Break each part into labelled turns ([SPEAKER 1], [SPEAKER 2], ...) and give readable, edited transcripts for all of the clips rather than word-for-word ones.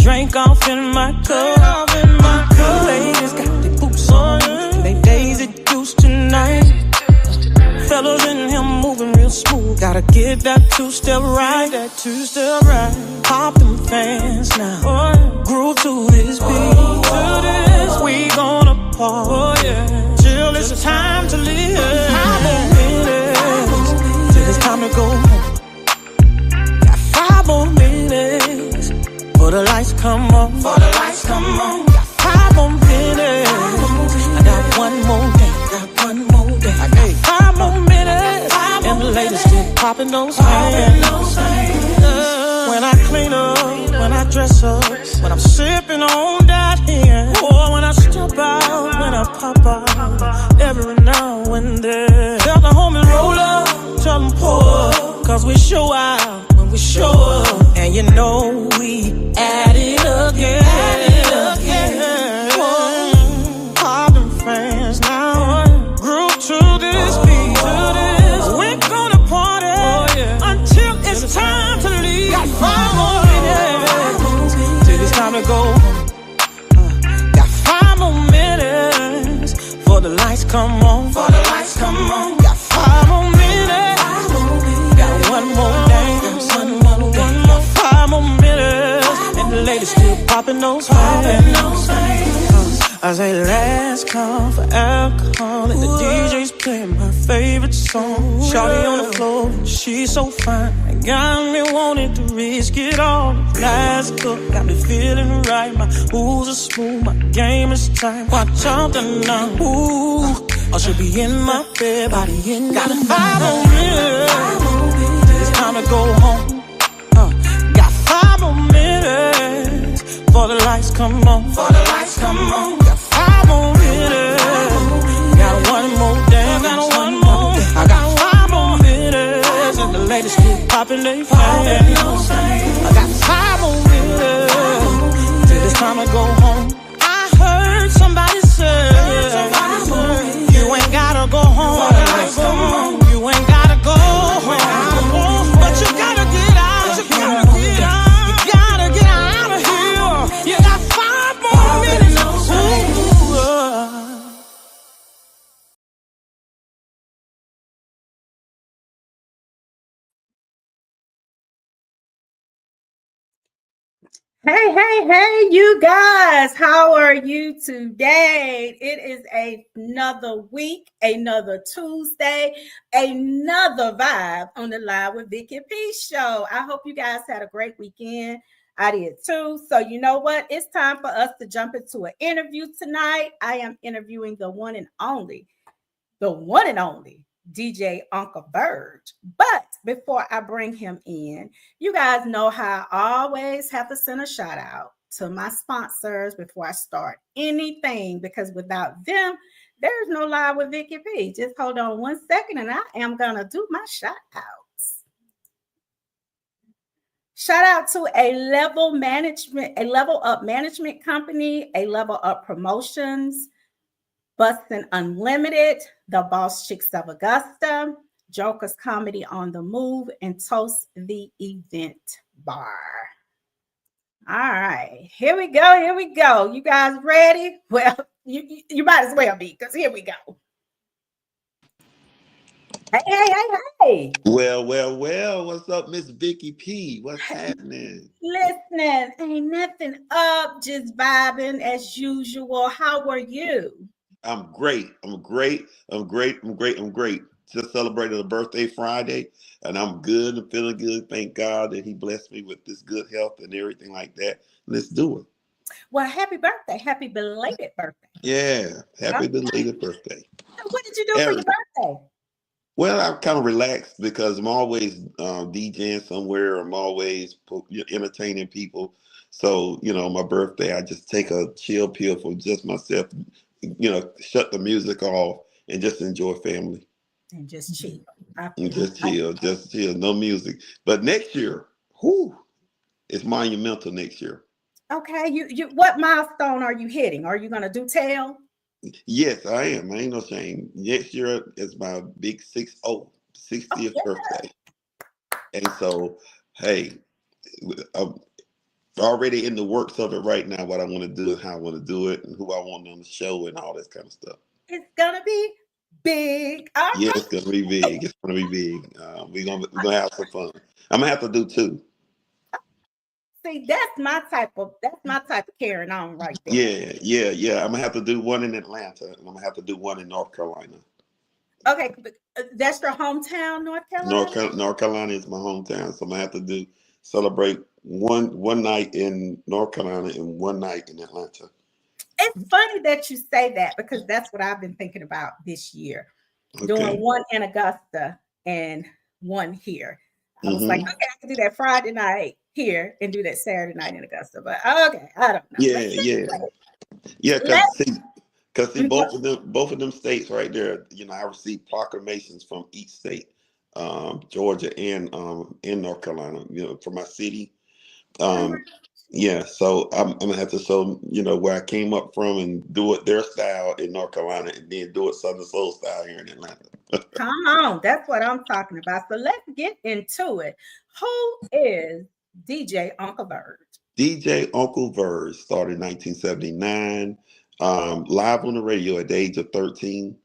[SPEAKER 1] drink off in my cup. Ladies got their boots on, they Daisy Deuce tonight. Fellas in here moving real smooth. Gotta get that two-step right, Pop them fans now, groove to this beat. We gonna party till it's time to leave. 5 more minutes till it's time to go home. Got 5 more minutes for the lights come on. Got 5 more minutes. I got one more day. I got 5 more minutes. And the ladies still popping those fans. When I clean up, when I dress up, when I'm sipping on that here, or when I step out, when I pop out, every now and then. Tell the homies roll up, tell them pour up, cause we show out when we show up. And you know we at it again. Pop them fans now, groove to this beat. We're gonna party until it's time to leave. Got 5 more minutes till it's time to go home. Got 5 more minutes for the lights come on. Got 5 more minutes. Got one more dance. Got 5 more minutes. And the ladies still popping those fans. I say last call for alcohol and the DJ's playing my favorite song. Shawty on the floor, she's so fine. Got me wanting to risk it all. Last cup got me feeling right. My moves are smooth, my game is tight. Watch out now, ooh, I should be in my bed, body in. Got 5 more minutes till it's time to go home. Got 5 more minutes for the lights come on. Got 5 more minutes. Got one more dance. I got 5 more minutes. And the ladies still popping they fans. I got 5 more minutes till it's time to go home. I heard somebody say you ain't gotta go home. You ain't gotta go home, but you gotta get out. You gotta get out. You gotta get out of here. You got 5 more minutes.
[SPEAKER 2] Hey, you guys, how are you today? It is another week, another Tuesday, another vibe on the Live with Vicky P show. I hope you guys had a great weekend. I did too. So you know what? It's time for us to jump into an interview tonight. I am interviewing the one and only DJ Uncle Verge. But before I bring him in, you guys know how I always have to send a shout out to my sponsors before I start anything, because without them, there's no Live with Vicky P. Just hold on 1 second and I am going to do my shout outs. Shout out to a Level Up Management Company, a Level Up Promotions, Bustin' Unlimited, The Boss Chicks of Augusta, Joker's Comedy on the Move, and Toast the Event Bar. All right, here we go. You guys ready? Well, you might as well be, because here we go. Hey.
[SPEAKER 3] Well. What's up, Miss Vicky P? What's happening?
[SPEAKER 2] Listening, ain't nothing up, just vibing as usual. How are you?
[SPEAKER 3] I'm great. Just celebrated a birthday Friday, and I'm good and feeling good. Thank God that He blessed me with this good health and everything like that. Let's do it.
[SPEAKER 2] Well, happy birthday. Happy belated birthday.
[SPEAKER 3] Yeah, happy belated birthday.
[SPEAKER 2] So what did you do for your birthday?
[SPEAKER 3] Well, I'm kind of relaxed because I'm always DJing somewhere. I'm always entertaining people. So, my birthday, I just take a chill pill for just myself, shut the music off and just enjoy family.
[SPEAKER 2] And just chill.
[SPEAKER 3] Just chill, no music. But next year, it's monumental next year.
[SPEAKER 2] Okay, you what milestone are you hitting? Are you gonna do tail?
[SPEAKER 3] Yes, I am. I ain't no shame. Next year is my big 60th birthday. And so, hey, already in the works of it right now. What I want to do and how I want to do it, and who I want on the show, and all this kind of stuff.
[SPEAKER 2] It's gonna be big. All
[SPEAKER 3] Yeah,
[SPEAKER 2] right.
[SPEAKER 3] it's gonna be big. It's gonna be big. We're gonna have some fun. I'm gonna have to do two.
[SPEAKER 2] See, that's my type of carrying on right there.
[SPEAKER 3] Yeah, yeah, yeah. I'm gonna have to do one in Atlanta, and I'm gonna have to do one in North Carolina.
[SPEAKER 2] Okay, that's your hometown, North Carolina?
[SPEAKER 3] North Carolina is my hometown, so I'm gonna have to celebrate one night in North Carolina and one night in Atlanta.
[SPEAKER 2] It's funny that you say that because that's what I've been thinking about this year. Doing
[SPEAKER 3] Okay.
[SPEAKER 2] one in Augusta and one here. I was like,
[SPEAKER 3] Mm-hmm.
[SPEAKER 2] okay, I can do that Friday night here and do that Saturday night in Augusta. But okay, I don't know.
[SPEAKER 3] Yeah,
[SPEAKER 2] Let's see.
[SPEAKER 3] yeah, yeah.
[SPEAKER 2] Let's
[SPEAKER 3] Because see, both of them states right there. I received proclamations from each state, Georgia and in North Carolina. For my city. Yeah, so I'm gonna have to show where I came up from and do it their style in North Carolina, and then do it Southern Soul style here in Atlanta.
[SPEAKER 2] come on. That's what I'm talking about. So let's get into it. Who is DJ Uncle Verge?
[SPEAKER 3] DJ Uncle Verge started in 1979, live on the radio at the age of 13.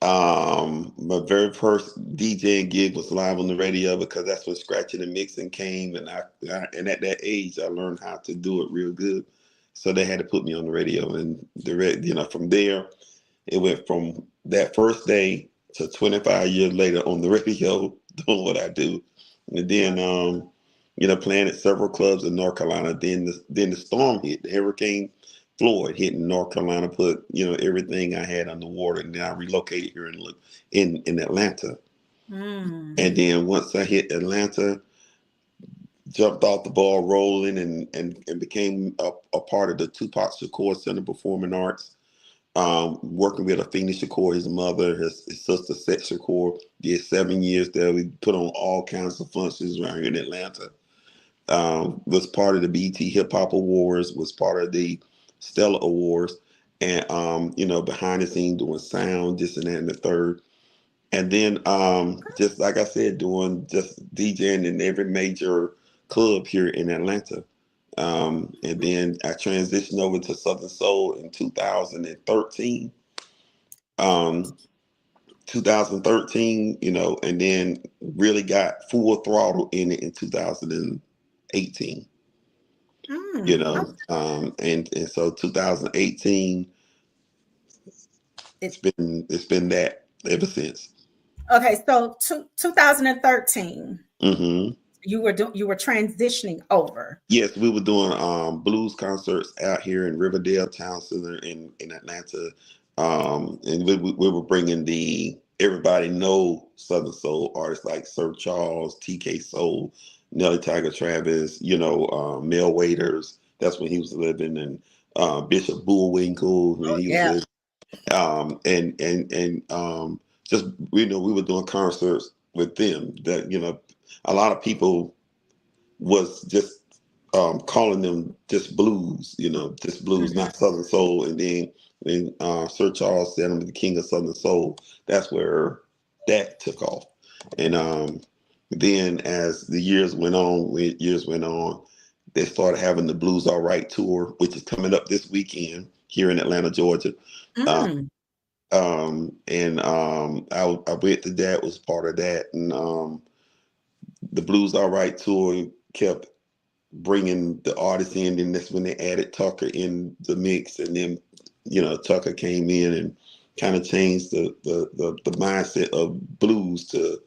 [SPEAKER 3] My very first DJing gig was live on the radio because that's when scratching and mixing came, and and at that age I learned how to do it real good. So they had to put me on the radio, and from there it went from that first day to 25 years later on the radio doing what I do, and then playing at several clubs in North Carolina. Then the storm hit, the hurricane Floyd hitting North Carolina, put everything I had underwater, and then I relocated here in Atlanta. And then once I hit Atlanta, jumped off the ball rolling, and became a part of the Tupac Shakur Center Performing Arts. Working with Afeni Shakur, his mother, his sister Set Shakur. Did 7 years there. We put on all kinds of functions around here in Atlanta. Was part of the BET Hip Hop Awards, was part of the Stella Awards, and behind the scenes doing sound, this and that and the third. And then just like I said, doing just DJing in every major club here in Atlanta. And then I transitioned over to Southern Soul in 2013. 2013, and then really got full throttle in it in 2018. And so 2018, it's been that ever since.
[SPEAKER 2] Okay, so 2013,
[SPEAKER 3] Mm-hmm.
[SPEAKER 2] you were transitioning over.
[SPEAKER 3] Yes, we were doing blues concerts out here in Riverdale Town Center in Atlanta, and we were bringing everybody know Southern Soul artists like Sir Charles, TK Soul, Nelly Tiger Travis, Mel Waiters. That's when he was living, and Bishop Bullwinkle when he was living. And just we were doing concerts with them that a lot of people was just calling them just blues, just blues, not Southern Soul. And then when Sir Charles said I'm the king of Southern Soul, that's where that took off. And then as the years went on, they started having the Blues All Right tour, which is coming up this weekend here in Atlanta, Georgia. I went to that, was part of that, and the Blues All Right tour kept bringing the artists in, and that's when they added Tucker in the mix, and then Tucker came in and kind of changed the mindset of blues to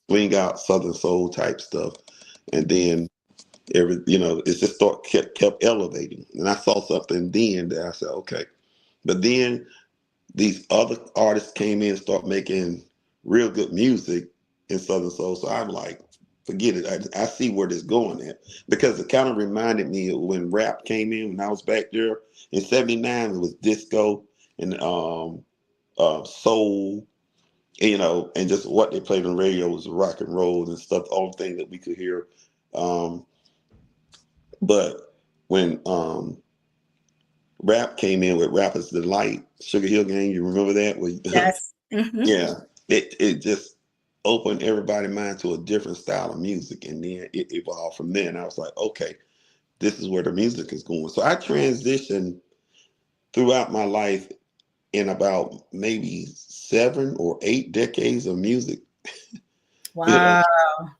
[SPEAKER 3] swing out Southern Soul type stuff, and then it just kept elevating, and I saw something then that I said okay, but then these other artists came in and started making real good music in Southern Soul. So I'm like, forget it. I see where this going at, because it kind of reminded me of when rap came in when I was back there in '79. It was disco and soul, and just what they played on the radio was rock and roll and stuff. All the thing that we could hear. But when rap came in with Rapper's Delight, Sugar Hill Gang, you remember that?
[SPEAKER 2] Yes. Mm-hmm.
[SPEAKER 3] Yeah. It just opened everybody's mind to a different style of music, and then it evolved from there. And I was like, okay, this is where the music is going. So I transitioned throughout my life in about maybe 7 or 8 decades of music. You know,
[SPEAKER 2] Wow.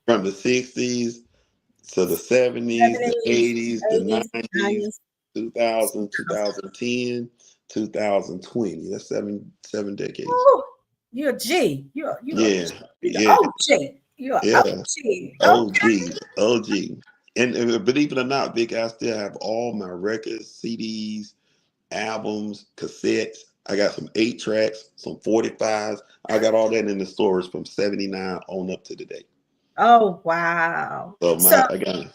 [SPEAKER 3] from the 60s to the 70s, the
[SPEAKER 2] 70s,
[SPEAKER 3] 80s, the
[SPEAKER 2] 80s,
[SPEAKER 3] 90s,
[SPEAKER 2] 90s.
[SPEAKER 3] 2000, 2010, 2020. That's seven decades.
[SPEAKER 2] Ooh, you're a G.
[SPEAKER 3] Yeah,
[SPEAKER 2] You're the
[SPEAKER 3] yeah,
[SPEAKER 2] OG. You're
[SPEAKER 3] yeah.
[SPEAKER 2] OG. Okay.
[SPEAKER 3] OG, OG. And believe it or not, Vic, I still have all my records, CDs, albums, cassettes. I got some 8 tracks, some 45s. I got all that in the stores from 79 on up to today.
[SPEAKER 2] Oh, wow.
[SPEAKER 3] So
[SPEAKER 2] So
[SPEAKER 3] I got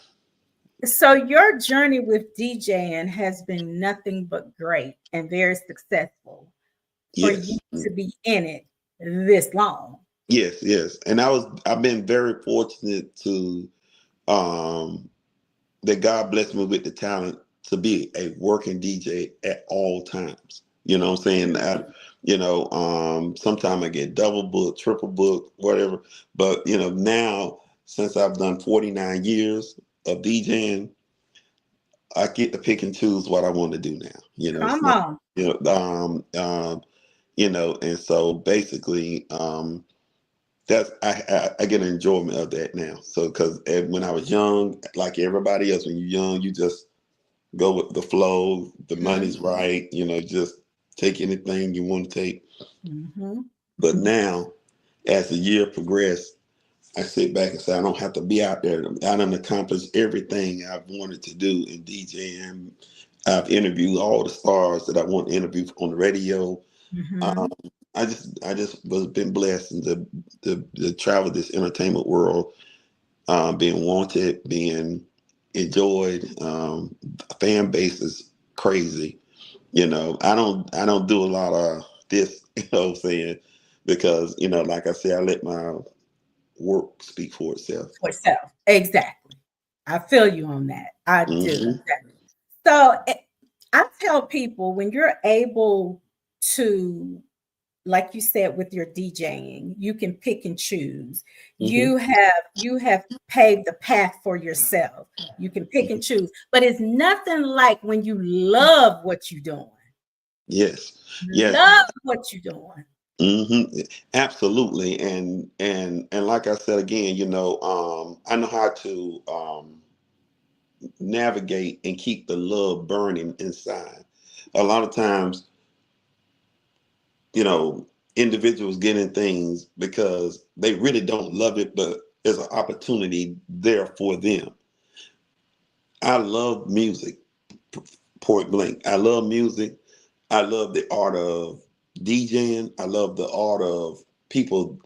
[SPEAKER 2] your journey with DJing has been nothing but great and very successful for you
[SPEAKER 3] yes.
[SPEAKER 2] to be in it this long.
[SPEAKER 3] Yes, yes. And I've been very fortunate to um that God blessed me with the talent to be a working DJ at all times. You know what I'm saying? Sometimes I get double booked, triple booked, whatever. But now since I've done 49 years of DJing, I get to pick and choose what I want to do now. It's
[SPEAKER 2] Come
[SPEAKER 3] not,
[SPEAKER 2] on.
[SPEAKER 3] and so basically, that's I get an enjoyment of that now. So because when I was young, like everybody else, when you're young, you just go with the flow. The money's right, just take anything you want to take.
[SPEAKER 2] Mm-hmm.
[SPEAKER 3] But now, as the year progressed, I sit back and say I don't have to be out there. I done accomplished everything I've wanted to do in DJing. I've interviewed all the stars that I want to interview on the radio.
[SPEAKER 2] Mm-hmm.
[SPEAKER 3] Um, I just was been blessed to travel this entertainment world, being wanted, being enjoyed. Fan base is crazy. I don't do a lot of this. You know what I'm saying? Because like I said, I let my work speak for itself.
[SPEAKER 2] For self. Exactly. I feel you on that. I do.
[SPEAKER 3] Hmm.
[SPEAKER 2] So I tell people when you're able to, like you said, with your DJing, you can pick and choose.
[SPEAKER 3] Hmm.
[SPEAKER 2] You have paved the path for yourself. You can pick and choose, but it's nothing like when you love what you're doing.
[SPEAKER 3] Yes, yes.
[SPEAKER 2] Love what you're doing.
[SPEAKER 3] Hmm. Absolutely. And like I said again, I know how to navigate and keep the love burning inside. A lot of times, you know, individuals get in things because they really don't love it, but there's an opportunity there for them. I love music, point blank. I love music. I love the art of DJing. I love the art of people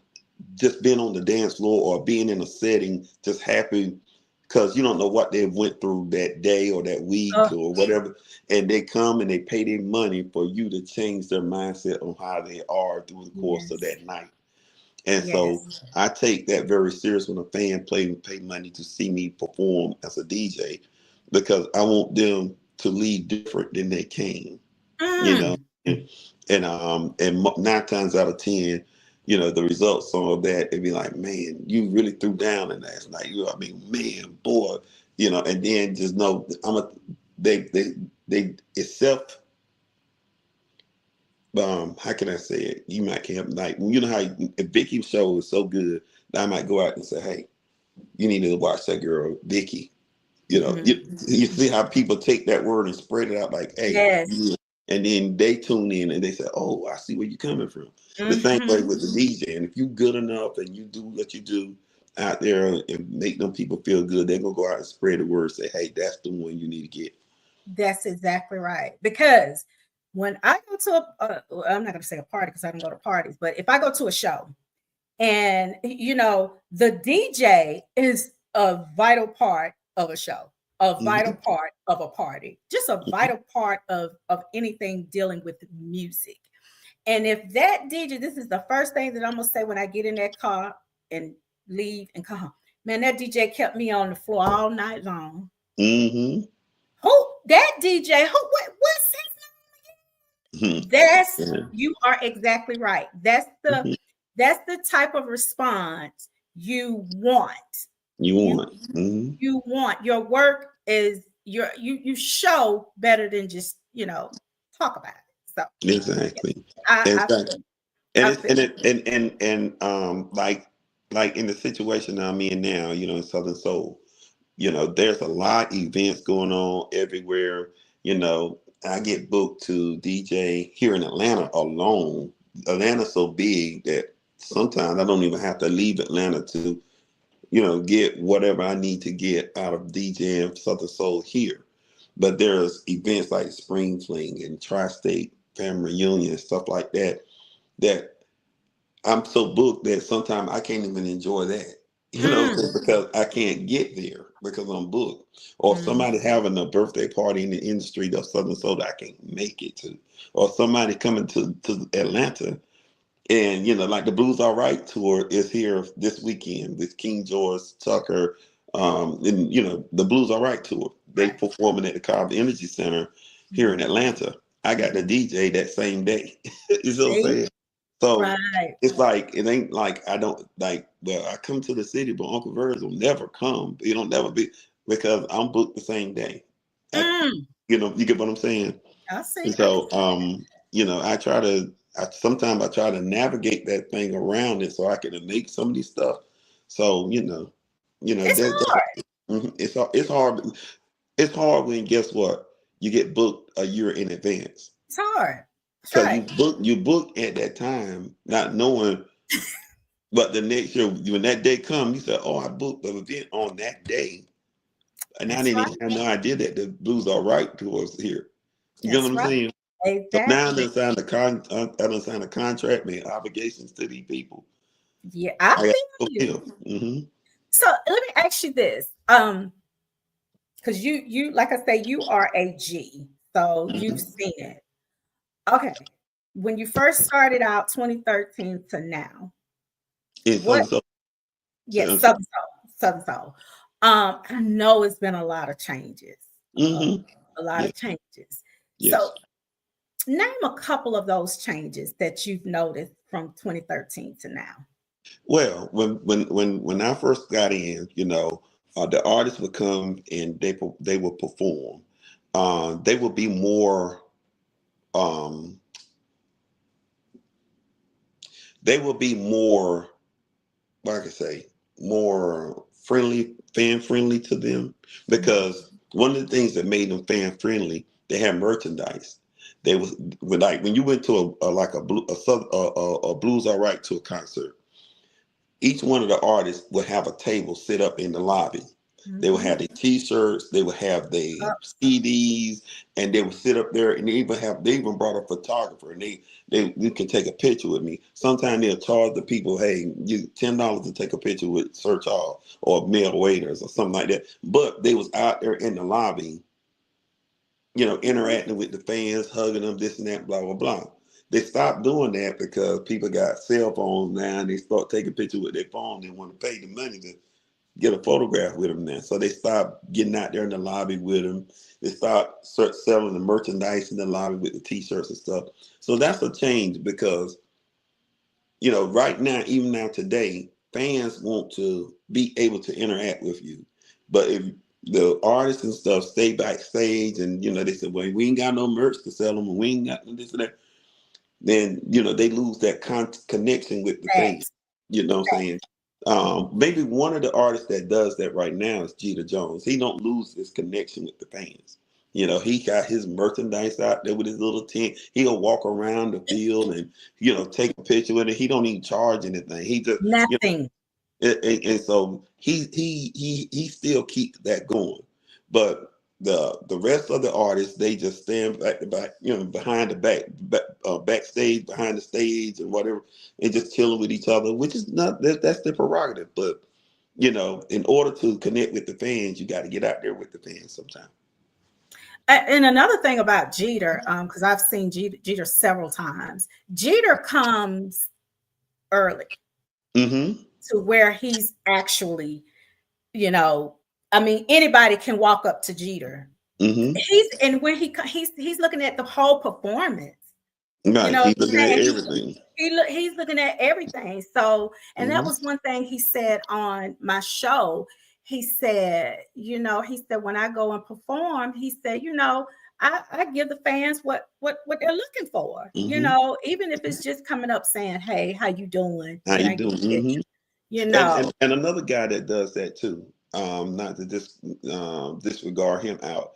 [SPEAKER 3] just being on the dance floor or being in a setting, just happy because you don't know what they went through that day or that week
[SPEAKER 2] Oh,
[SPEAKER 3] or whatever. And they come and they pay their money for you to change their mindset on how they are through the course of
[SPEAKER 2] yes.
[SPEAKER 3] that night. And so
[SPEAKER 2] Yes.
[SPEAKER 3] I take that very serious when a fan pay money to see me perform as a DJ because I want them to leave different than they came, you know.
[SPEAKER 2] Mm,
[SPEAKER 3] And 9 times out of 10, the results of that, they'd be like, man, you really threw down in last night. Man, boy, and then just know they it's self, how can I say it? You might can't like, how if Vicky's show is so good, I might go out and say, hey, you need to watch that girl, Vicky. You see how people take that word and spread it out like, hey,
[SPEAKER 2] yes.
[SPEAKER 3] yeah. And then they tune in and they say, oh, I see where you're coming from. The same way
[SPEAKER 2] Hmm.
[SPEAKER 3] with the DJ. And if you good enough and you do what you do out there and make them people feel good, they're going to go out and spread the word, say, hey, that's the one you need to get.
[SPEAKER 2] That's exactly right. Because when I go to well, I'm not going to say a party because I don't go to parties, but if I go to a show and, the DJ is a vital part of a show, a vital
[SPEAKER 3] Hmm.
[SPEAKER 2] part of a party, just a vital part of anything dealing with music. And if that DJ, this is the first thing that I'm going to say when I get in that car and leave and come home. Man, that DJ kept me on the floor all night long.
[SPEAKER 3] Hmm.
[SPEAKER 2] Who that DJ? What's
[SPEAKER 3] Hmm.
[SPEAKER 2] that's
[SPEAKER 3] Yeah.
[SPEAKER 2] you are exactly right.
[SPEAKER 3] Hmm.
[SPEAKER 2] That's the type of response you want.
[SPEAKER 3] You
[SPEAKER 2] You
[SPEAKER 3] want. Hmm.
[SPEAKER 2] you want your work is, you show better than just talk about it. So
[SPEAKER 3] Exactly.
[SPEAKER 2] I
[SPEAKER 3] Exactly.
[SPEAKER 2] feel,
[SPEAKER 3] And
[SPEAKER 2] I
[SPEAKER 3] it's
[SPEAKER 2] feel
[SPEAKER 3] like in the situation I'm in now, in Southern Soul, there's a lot of events going on everywhere. I get booked to DJ here in Atlanta alone. Atlanta's so big that sometimes I don't even have to leave Atlanta to, get whatever I need to get out of DJing Southern Soul here. But there's events like Spring Fling and Tri-State Family Reunion and stuff like that I'm so booked that sometimes I can't even enjoy that.
[SPEAKER 2] mm,
[SPEAKER 3] Because I can't get there because I'm booked. Or
[SPEAKER 2] mm,
[SPEAKER 3] somebody having a birthday party in the industry of Southern Soul that I can't make it to. Or somebody coming to Atlanta and like the Blues All Right tour is here this weekend with King George, Tucker, and the Blues All Right tour. They
[SPEAKER 2] right.
[SPEAKER 3] performing at the Cobb Energy Center here in Atlanta. I got the DJ that same day. You know what I'm
[SPEAKER 2] See,
[SPEAKER 3] saying? So
[SPEAKER 2] right.
[SPEAKER 3] it's like it ain't like I don't like. Well, I come to the city, but Uncle Verge will never come. He don't never be because I'm booked the same day. I,
[SPEAKER 2] Mm,
[SPEAKER 3] you get what I'm saying?
[SPEAKER 2] I see.
[SPEAKER 3] And so, I try to. Sometimes I try to navigate that thing around it so I can make some of these stuff. So
[SPEAKER 2] It's
[SPEAKER 3] that
[SPEAKER 2] hard.
[SPEAKER 3] it's hard. It's hard when guess what you get booked a year in advance
[SPEAKER 2] It's hard. That's
[SPEAKER 3] because
[SPEAKER 2] right.
[SPEAKER 3] you book at that time not knowing. But the next year when that day comes, you say, "Oh, I booked the event on that day," and I
[SPEAKER 2] That's
[SPEAKER 3] didn't even
[SPEAKER 2] right.
[SPEAKER 3] have no idea that the Blues Are Right tour was here. You know what
[SPEAKER 2] That's
[SPEAKER 3] I'm
[SPEAKER 2] right.
[SPEAKER 3] saying? So now I
[SPEAKER 2] Exactly.
[SPEAKER 3] done signed I done signed a contract, made obligations to these people.
[SPEAKER 2] Yeah, I
[SPEAKER 3] I got
[SPEAKER 2] feel
[SPEAKER 3] to
[SPEAKER 2] you.
[SPEAKER 3] fulfill. Mm-hmm.
[SPEAKER 2] So let me ask you this. Because you like I say, you are a G, so you've
[SPEAKER 3] Mm-hmm.
[SPEAKER 2] seen it. Okay. When you first started out 2013 to now,
[SPEAKER 3] And
[SPEAKER 2] what
[SPEAKER 3] so,
[SPEAKER 2] yes,
[SPEAKER 3] so
[SPEAKER 2] Southern Soul. I know it's been a lot of changes. Uh,
[SPEAKER 3] mm-hmm.
[SPEAKER 2] a lot
[SPEAKER 3] Yeah,
[SPEAKER 2] of changes. So
[SPEAKER 3] yes.
[SPEAKER 2] name a couple of those changes that you've noticed from 2013 to now.
[SPEAKER 3] Well, when I first got in, the artists would come and they would perform. They would be more. Um, they will be more, like I say, more friendly, fan friendly to them because one of the things that made them fan friendly, they had merchandise. They was when like when you went to a blues all right to a concert, each one of the artists would have a table set up in the lobby. They would
[SPEAKER 2] Mm-hmm.
[SPEAKER 3] have their T-shirts, they would have their CDs, and they would sit up there. And they even brought a photographer, and they you can take a picture with me. Sometimes they'll charge the people, hey, you $10 to take a picture with Sir Charles or male waiters or something like that. But they was out there in the lobby, interacting with the fans, hugging them, this and that, blah blah blah. They stopped doing that because people got cell phones now, and they start taking pictures with their phone. They want to pay the money to get a photograph with them now. So they stopped getting out there in the lobby with them. They stopped selling the merchandise in the lobby with the T-shirts and stuff. So that's a change because, right now, even now today, fans want to be able to interact with you. But if the artists and stuff stay backstage and, they say, well, we ain't got no merch to sell them and we ain't got this and that, then they lose that connection with the fans.
[SPEAKER 2] Facts.
[SPEAKER 3] You know what I'm saying? Maybe one of the artists that does that right now is Jeter Jones. He don't lose his connection with the fans. He got his merchandise out there with his little tent. He'll walk around the field and take a picture with it. He don't even charge anything. He just
[SPEAKER 2] Nothing.
[SPEAKER 3] and so he still keeps that going. But the rest of the artists, they just stand back to back, behind the backstage, behind the stage and whatever, and just chilling with each other, which is not that's their prerogative. But in order to connect with the fans, you got to get out there with the fans sometime.
[SPEAKER 2] And another thing about Jeter, because I've seen Jeter several times, Jeter comes early
[SPEAKER 3] Mm-hmm.
[SPEAKER 2] to where he's actually, you know, I mean, anybody can walk up to Jeter.
[SPEAKER 3] Mm-hmm.
[SPEAKER 2] And when he's looking at the whole performance. You
[SPEAKER 3] Right.
[SPEAKER 2] know what
[SPEAKER 3] He's
[SPEAKER 2] I'm
[SPEAKER 3] looking at
[SPEAKER 2] saying?
[SPEAKER 3] everything.
[SPEAKER 2] He's looking at everything. So, and that
[SPEAKER 3] Mm-hmm.
[SPEAKER 2] was one thing he said on my show. he said, when I go and perform, he said, I give the fans what they're looking for. Even if it's just coming up saying, "Hey, how you doing?
[SPEAKER 3] How
[SPEAKER 2] Can
[SPEAKER 3] you
[SPEAKER 2] I get a
[SPEAKER 3] doing?"
[SPEAKER 2] picture?"
[SPEAKER 3] And another guy that does that too. Not to disregard him out.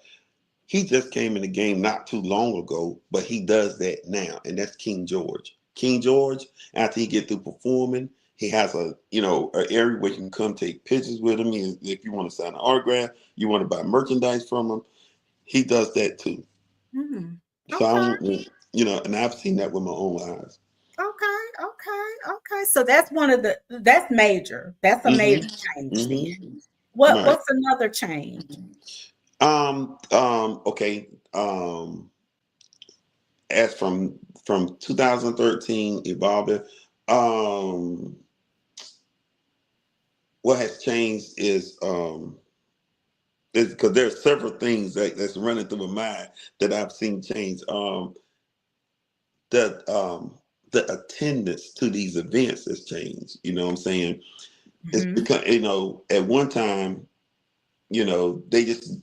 [SPEAKER 3] He just came in the game not too long ago, but he does that now, and that's King George. King George, after he get through performing, he has an area where you can come take pictures with him. If you want to sign an autograph, you want to buy merchandise from him, he does that too.
[SPEAKER 2] Mm-hmm.
[SPEAKER 3] So
[SPEAKER 2] Okay.
[SPEAKER 3] and I've seen that with my own eyes.
[SPEAKER 2] Okay. So that's that's major. That's a major change then.
[SPEAKER 3] Right.
[SPEAKER 2] What's another change?
[SPEAKER 3] Okay. As from 2013 evolving, what has changed is because there are several things that's running through my mind that I've seen change. The attendance to these events has changed. You know what I'm saying? It's
[SPEAKER 2] Mm-hmm.
[SPEAKER 3] because at one time, they just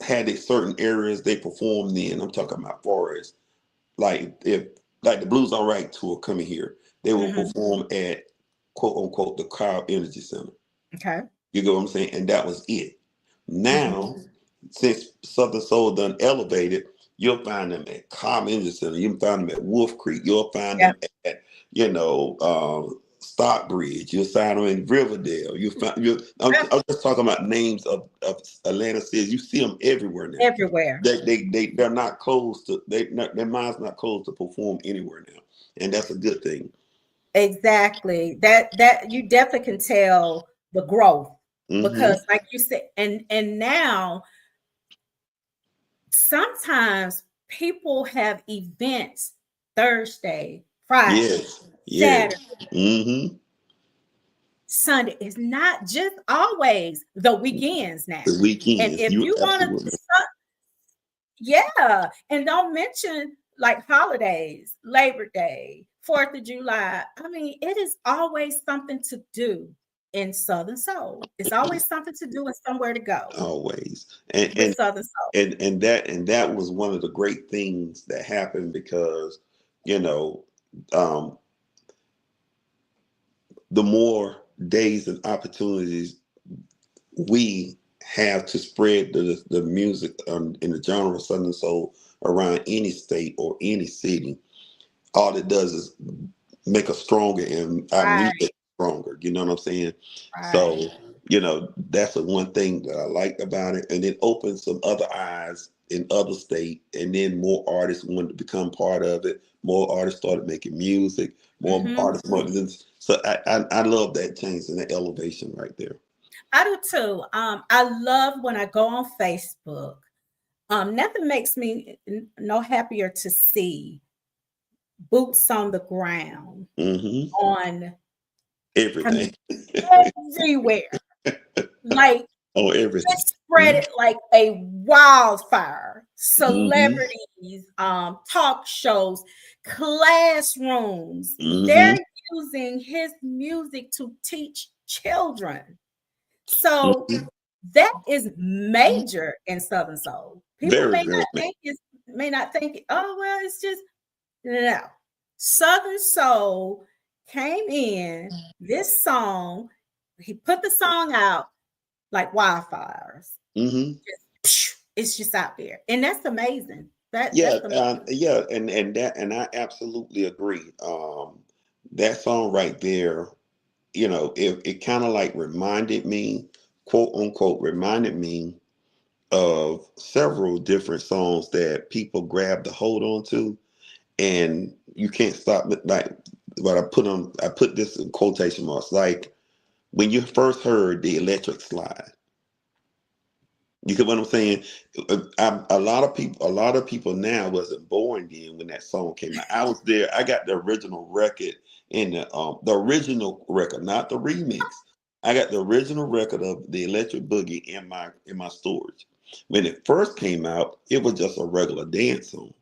[SPEAKER 3] had a certain areas they performed in. I'm talking about forest. Like the Blues All Right tour coming here, they will
[SPEAKER 2] Mm-hmm.
[SPEAKER 3] perform at quote unquote the Cobb Energy Center.
[SPEAKER 2] Okay.
[SPEAKER 3] You get what I'm saying? And that was it.
[SPEAKER 2] Mm-hmm.
[SPEAKER 3] Now, since Southern Soul done elevated, you'll find them at Cobb Energy Center. You'll find them at Wolf Creek. You'll find
[SPEAKER 2] Yeah.
[SPEAKER 3] them at Stockbridge. You'll find them in Riverdale. I'm just talking about names of Atlanta cities. You see them everywhere now.
[SPEAKER 2] Everywhere.
[SPEAKER 3] They're not closed to their mind's not closed to perform anywhere now, and that's a good thing.
[SPEAKER 2] Exactly. That you definitely can tell the growth
[SPEAKER 3] Mm-hmm.
[SPEAKER 2] because, like you said, and now sometimes people have events Thursday, Friday,
[SPEAKER 3] Yes. Yes.
[SPEAKER 2] Saturday,
[SPEAKER 3] Mm-hmm.
[SPEAKER 2] Sunday. It's not just always the weekends now.
[SPEAKER 3] The
[SPEAKER 2] And
[SPEAKER 3] weekends.
[SPEAKER 2] if
[SPEAKER 3] You
[SPEAKER 2] you want
[SPEAKER 3] absolutely.
[SPEAKER 2] to, yeah, and don't mention like holidays, Labor Day, 4th of July. I mean, it is always something to do in Southern Soul. It's always something to do and somewhere to go
[SPEAKER 3] Always. And
[SPEAKER 2] with
[SPEAKER 3] and
[SPEAKER 2] Southern Soul.
[SPEAKER 3] and that was one of the great things that happened because you know um, the more days and opportunities we have to spread the music in the genre of Southern Soul around any state or any city, all it does is make us stronger and our
[SPEAKER 2] Right,
[SPEAKER 3] music stronger. You know what I'm saying? So,
[SPEAKER 2] right.
[SPEAKER 3] that's the one thing that I like about it. And it opens some other eyes in other states. And then more artists wanted to become part of it. More artists started making music. More
[SPEAKER 2] Hmm.
[SPEAKER 3] artists wanted this. So I love that change and that elevation right there.
[SPEAKER 2] I do too. I love when I go on Facebook. Nothing makes me no happier to see boots on the ground
[SPEAKER 3] Hmm.
[SPEAKER 2] on, I mean,
[SPEAKER 3] Everything.
[SPEAKER 2] everywhere. Like
[SPEAKER 3] Oh, everything.
[SPEAKER 2] it spread it like a wildfire.
[SPEAKER 3] Hmm.
[SPEAKER 2] Celebrities, talk shows, classrooms,
[SPEAKER 3] Hmm.
[SPEAKER 2] they're using his music to teach children. So
[SPEAKER 3] Hmm.
[SPEAKER 2] that is major in Southern Soul. People
[SPEAKER 3] Very, very.
[SPEAKER 2] may not think, oh well, it's just no. Southern Soul came in this song, he put the song out like wildfires.
[SPEAKER 3] Hmm.
[SPEAKER 2] It's just out there, and that's amazing.
[SPEAKER 3] Yeah,
[SPEAKER 2] That's amazing.
[SPEAKER 3] yeah, and I absolutely agree. That song right there, it kind of like reminded me, quote unquote, reminded me of several different songs that people grabbed a hold on to, and you can't stop it. Like, but I put this in quotation marks. Like when you first heard the Electric Slide. You get what I'm saying? A lot of people now wasn't born then when that song came out. I was there. I got the original record in the original record, not the remix. I got the original record of the Electric Boogie in my storage. When it first came out, it was just a regular dance song.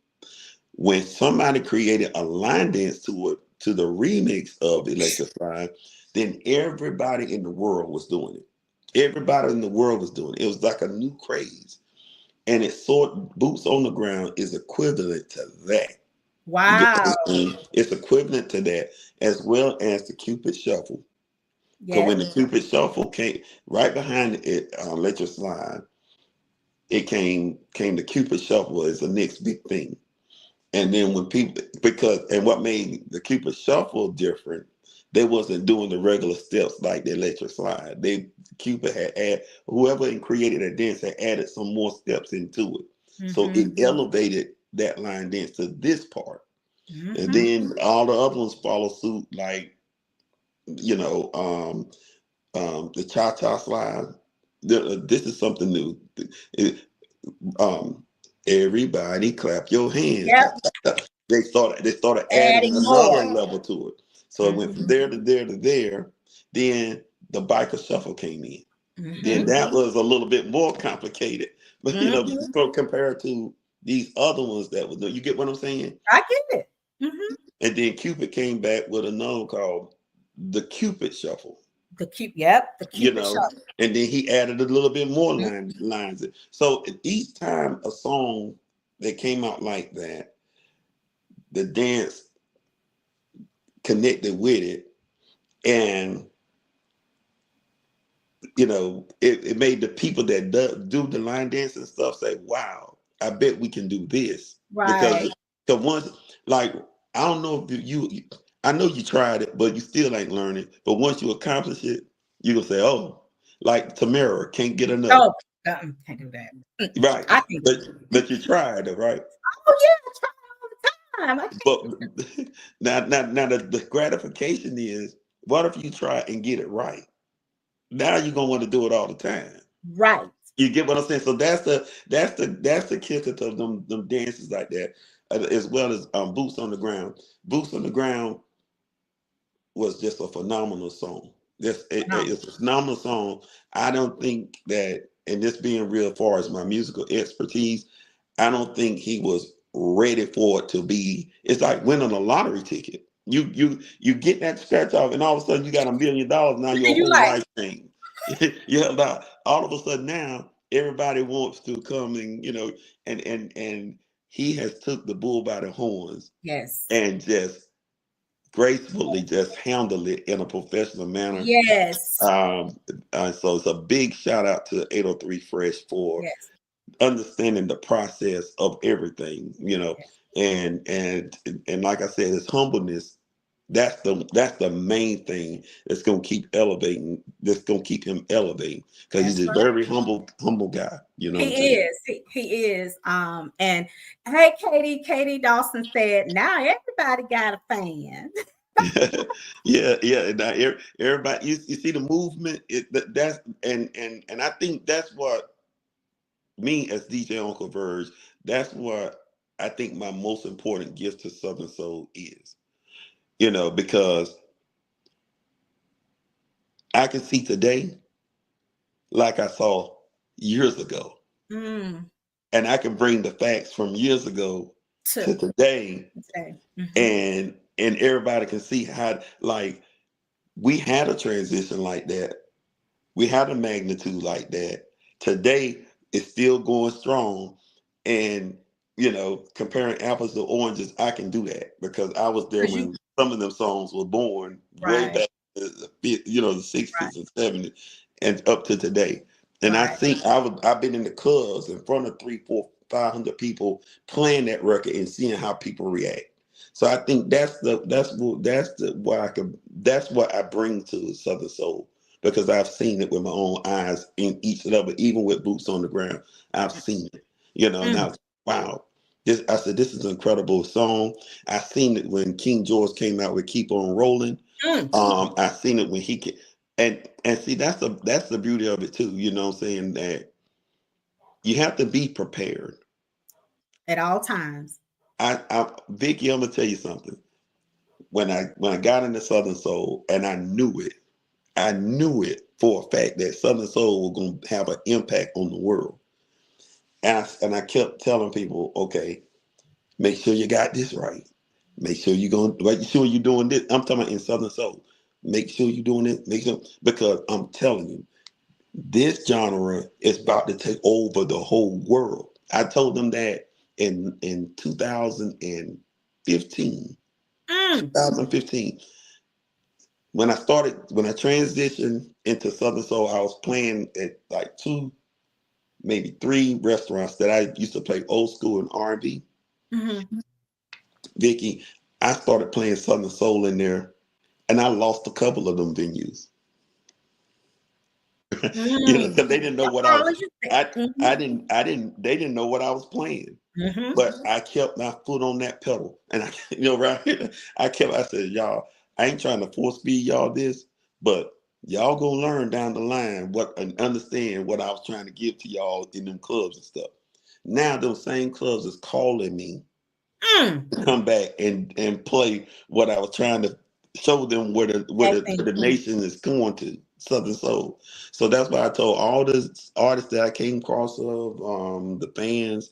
[SPEAKER 3] When somebody created a line dance to it, to the remix of Electric Slide, then everybody in the world was doing it. Everybody in the world was doing it. It was like a new craze. And it sort boots on the ground is equivalent to that. You get what
[SPEAKER 2] Wow.
[SPEAKER 3] I'm saying? It's equivalent to that, as well as the Cupid Shuffle. Because
[SPEAKER 2] Yes.
[SPEAKER 3] when the Cupid Shuffle came right behind it, Let Your Slide, it came the Cupid Shuffle as the next big thing. And then when people what made the Cupid Shuffle different, they wasn't doing the regular steps like the Electric Slide. Cupid had whoever created that dance had added some more steps into it. So it elevated that line dance to this part. And then all the other ones follow suit, like, the Cha-Cha Slide. This is something new. It, um, Everybody clap your hands.
[SPEAKER 2] Yep.
[SPEAKER 3] They started adding
[SPEAKER 2] Adding
[SPEAKER 3] another
[SPEAKER 2] more.
[SPEAKER 3] level to it. So it went from there to there to there. Then the biker shuffle came in. Then that was a little bit more complicated. But compared to these other ones that was, you get what I'm saying?
[SPEAKER 2] I get it.
[SPEAKER 3] And then Cupid came back with another called the Cupid Shuffle.
[SPEAKER 2] The Cupid Shuffle.
[SPEAKER 3] And then he added a little bit more lines. So each time a song that came out like that, the dance connected with it, and it made the people that do the line dance and stuff say, "Wow, I bet we can do this."
[SPEAKER 2] Right.
[SPEAKER 3] Because once, like, I don't know if I know you tried it, but you still ain't learning. But once you accomplish it, you gonna say, "Oh, like Tamara can't get enough."
[SPEAKER 2] Oh, can't do that.
[SPEAKER 3] Right.
[SPEAKER 2] I think.
[SPEAKER 3] But you tried it, right?
[SPEAKER 2] Oh yeah, I try all the time.
[SPEAKER 3] But now the gratification is, what if you try and get it right? Now you're gonna want to do it all the time.
[SPEAKER 2] Right.
[SPEAKER 3] You get what I'm saying? So that's the kicker to them dances like that, as well as Boots on the Ground. Boots on the Ground was just a phenomenal song. It's a phenomenal song. I don't think that, and this being real, far as my musical expertise, I don't think he was ready for it to be. It's like winning a lottery ticket. You get that scratch off, and all of a sudden you got $1 million. Now your
[SPEAKER 2] You
[SPEAKER 3] whole
[SPEAKER 2] like,
[SPEAKER 3] life changed. Yeah, now all of a sudden now everybody wants to come and he has took the bull by the horns
[SPEAKER 2] yes.
[SPEAKER 3] and just gracefully just handle it in a professional manner.
[SPEAKER 2] Yes.
[SPEAKER 3] So it's a big shout out to 803 Fresh for
[SPEAKER 2] Yes.
[SPEAKER 3] understanding the process of everything,
[SPEAKER 2] Yes.
[SPEAKER 3] and like I said, his humbleness. That's the main thing that's gonna keep elevating. That's gonna keep him elevating because he's
[SPEAKER 2] That's
[SPEAKER 3] a
[SPEAKER 2] right.
[SPEAKER 3] very humble guy. You know what I'm
[SPEAKER 2] He
[SPEAKER 3] saying?
[SPEAKER 2] is. He is. And hey, Katie Dawson said, now everybody got a fan.
[SPEAKER 3] Yeah. Now, everybody, you see the movement. That's and I think that's what me as DJ Uncle Verge. That's what I think my most important gift to Southern Soul is. Because I can see today like I saw years ago,
[SPEAKER 2] Mm,
[SPEAKER 3] and I can bring the facts from years ago
[SPEAKER 2] to
[SPEAKER 3] to today,
[SPEAKER 2] say.
[SPEAKER 3] and everybody can see how, like, we had a transition like that. We had a magnitude like that. Today it's still going strong, and comparing apples to oranges, I can do that because I was there
[SPEAKER 2] 'Cause you
[SPEAKER 3] when some of them songs were born way
[SPEAKER 2] right,
[SPEAKER 3] back, the 60s
[SPEAKER 2] right,
[SPEAKER 3] and 70s, and up to today. And I
[SPEAKER 2] right.
[SPEAKER 3] think I've been in the clubs in front of 3, 4, 500 people playing that record and seeing how people react. So I think that's what I bring to Southern Soul because I've seen it with my own eyes in each level, even with Boots on the Ground. I've seen it,
[SPEAKER 2] Mm,
[SPEAKER 3] now, wow. I said, this is an incredible song. I seen it when King George came out with Keep On Rolling.
[SPEAKER 2] mm.
[SPEAKER 3] I seen it when he can, and see, that's the beauty of it too. You know what I'm saying? That you have to be prepared.
[SPEAKER 2] At all times.
[SPEAKER 3] Vicky, I'm gonna tell you something. When I got into Southern Soul and I knew it for a fact that Southern Soul was going to have an impact on the world. And I kept telling people, okay, make sure you got this right. Make sure you're doing this. I'm talking about in Southern Soul. Make sure you're doing it. Make sure, because I'm telling you, This genre is about to take over the whole world. I told them that in 2015.
[SPEAKER 2] Mm.
[SPEAKER 3] 2015. When I transitioned into Southern Soul, I was playing at like two, maybe three restaurants that I used to play old school and R&B.
[SPEAKER 2] Mm-hmm.
[SPEAKER 3] Vicky, I started playing Southern Soul in there, and I lost a couple of them venues.
[SPEAKER 2] Mm.
[SPEAKER 3] Because they didn't know
[SPEAKER 2] That's
[SPEAKER 3] what I
[SPEAKER 2] all
[SPEAKER 3] was.
[SPEAKER 2] you said.
[SPEAKER 3] I
[SPEAKER 2] Mm-hmm.
[SPEAKER 3] I didn't I didn't. They didn't know what I was playing.
[SPEAKER 2] Mm-hmm.
[SPEAKER 3] But I kept my foot on that pedal, and right here, I said, y'all, I ain't trying to force feed y'all this, but y'all gonna learn down the line what and understand what I was trying to give to y'all in them clubs and stuff. Now those same clubs is calling me
[SPEAKER 2] Mm.
[SPEAKER 3] to come back and play what I was trying to show them where the nation is going to Southern Soul. So that's why I told all the artists that I came across of the fans,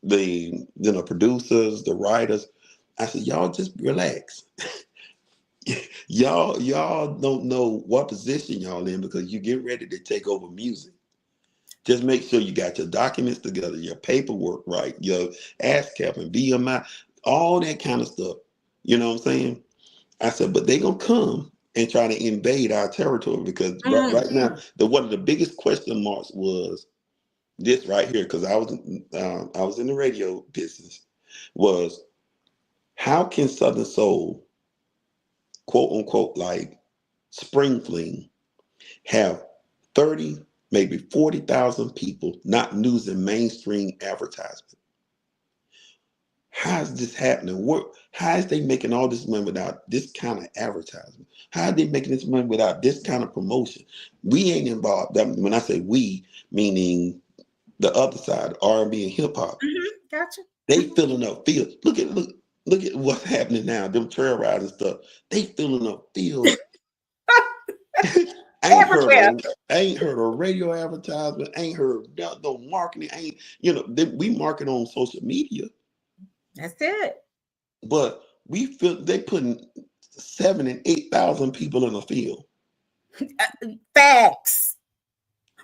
[SPEAKER 3] the producers, the writers. I said, y'all just relax. y'all don't know what position y'all in because you get ready to take over music. Just make sure you got your documents together, your paperwork right, your ASCAP and BMI, all that kind of stuff. You know what I'm saying? I said, but they gonna come and try to invade our territory because right
[SPEAKER 2] Mm.
[SPEAKER 3] now one of the biggest question marks was this right here because I was in the radio business was how can Southern Soul, quote unquote, like Spring Fling, have 30, maybe 40,000 people not using mainstream advertisement? How is this happening? How is they making all this money without this kind of advertisement? How are they making this money without this kind of promotion? We ain't involved. When I say we, meaning the other side, R&B and hip hop.
[SPEAKER 2] Mm-hmm. Gotcha.
[SPEAKER 3] They filling up fields. Look at what's happening now. Them trail rides and stuff. They filling up fields.
[SPEAKER 2] Everywhere.
[SPEAKER 3] I ain't heard a radio advertisement. Ain't heard no marketing. Ain't we market on social media,
[SPEAKER 2] That's it.
[SPEAKER 3] but we feel they putting 7,000 and 8,000 people in the field.
[SPEAKER 2] Facts.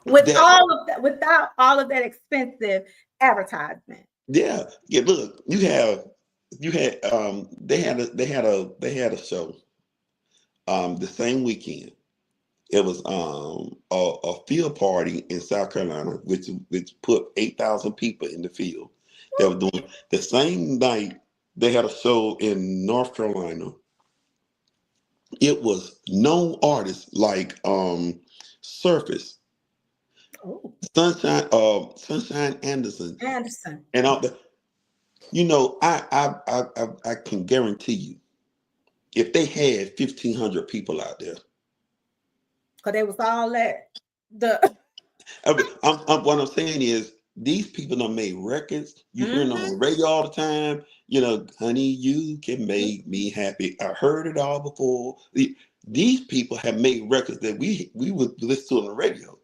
[SPEAKER 3] That
[SPEAKER 2] Without all of that expensive advertisement.
[SPEAKER 3] yeah. Look, you had they had a show the same weekend. It was a field party in South Carolina, which put 8,000 people in the field. They were doing the same night. They had a show in North Carolina. It was known artists like Surface,
[SPEAKER 2] Oh,
[SPEAKER 3] Sunshine Anderson,
[SPEAKER 2] Anderson.
[SPEAKER 3] and all the. I can guarantee you, if they had 1,500 people out there.
[SPEAKER 2] Because they was all at the
[SPEAKER 3] What I'm saying is these people done made records. You hear them on
[SPEAKER 2] mm-hmm.
[SPEAKER 3] the radio all the time. Honey, you can make me happy. I heard it all before. These people have made records that we would listen to on the radio.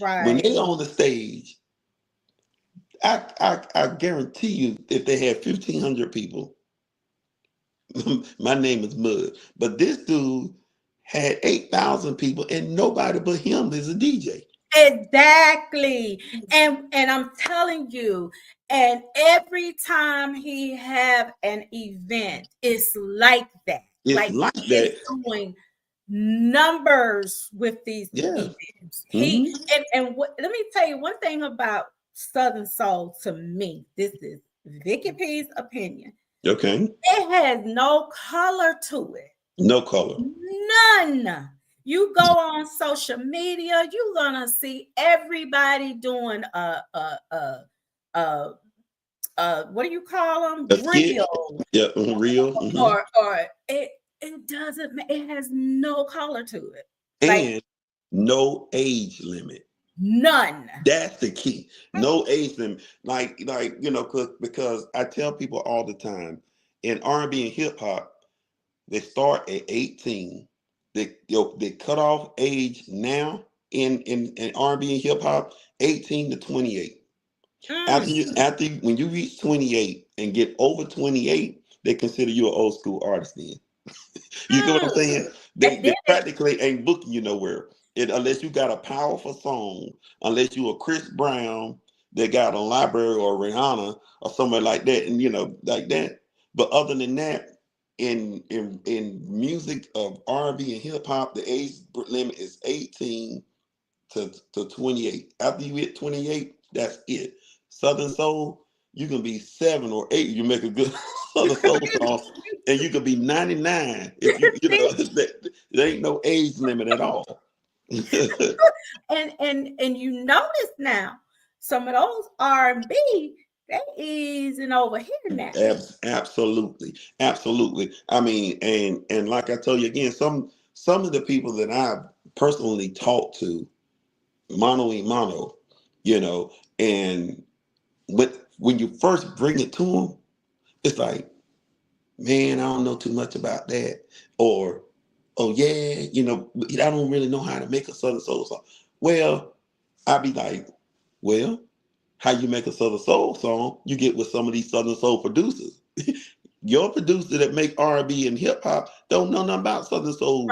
[SPEAKER 3] When
[SPEAKER 2] Right.
[SPEAKER 3] they on the stage, I guarantee you, if they had 1,500 people, my name is Mud. But this dude had 8,000 people, and nobody but him is a DJ.
[SPEAKER 2] Exactly. And I'm telling you, and every time he have an event, it's like that.
[SPEAKER 3] It's
[SPEAKER 2] Like
[SPEAKER 3] like
[SPEAKER 2] he is
[SPEAKER 3] that.
[SPEAKER 2] doing numbers with these
[SPEAKER 3] Yeah.
[SPEAKER 2] events.
[SPEAKER 3] Hmm.
[SPEAKER 2] Let me tell you one thing about Southern Soul to me. This is Vicky P's opinion.
[SPEAKER 3] Okay.
[SPEAKER 2] It has no color to it.
[SPEAKER 3] No color.
[SPEAKER 2] None. You go on social media, you're gonna see everybody doing a what do you call them?
[SPEAKER 3] A skit.
[SPEAKER 2] Reel,
[SPEAKER 3] Yeah. Real. Hmm.
[SPEAKER 2] or it doesn't. It has no color to it. Like
[SPEAKER 3] And no age limit.
[SPEAKER 2] none.
[SPEAKER 3] That's the key. No age limit. Because I tell people all the time in R&B and hip hop, they start at 18. They cut off age now in R&B and hip hop 18 to 28. When you reach 28 and get over 28, they consider you an old school artist then. You get what I'm saying?
[SPEAKER 2] And
[SPEAKER 3] They practically ain't booking you nowhere. unless you got a powerful song, unless you a Chris Brown that got a library or Rihanna or somewhere like that, and like that. But other than that, in music of R&B and hip hop, the age limit is 18 to 28. After you hit 28, that's it. Southern Soul, you can be 7 or 8. You make a good Southern Soul song, and you could be 99 if there ain't no age limit at all.
[SPEAKER 2] and you notice now some of those R&B, they easing over here now.
[SPEAKER 3] Absolutely. I mean, and like I told you again, some of the people that I've personally talked to, mano y mano, and when you first bring it to them, it's like, man, I don't know too much about that, or oh yeah, I don't really know how to make a Southern Soul song. Well, I'd be like, well, how you make a Southern Soul song, you get with some of these Southern Soul producers. Your producer that make R&B and hip hop don't know nothing about Southern Soul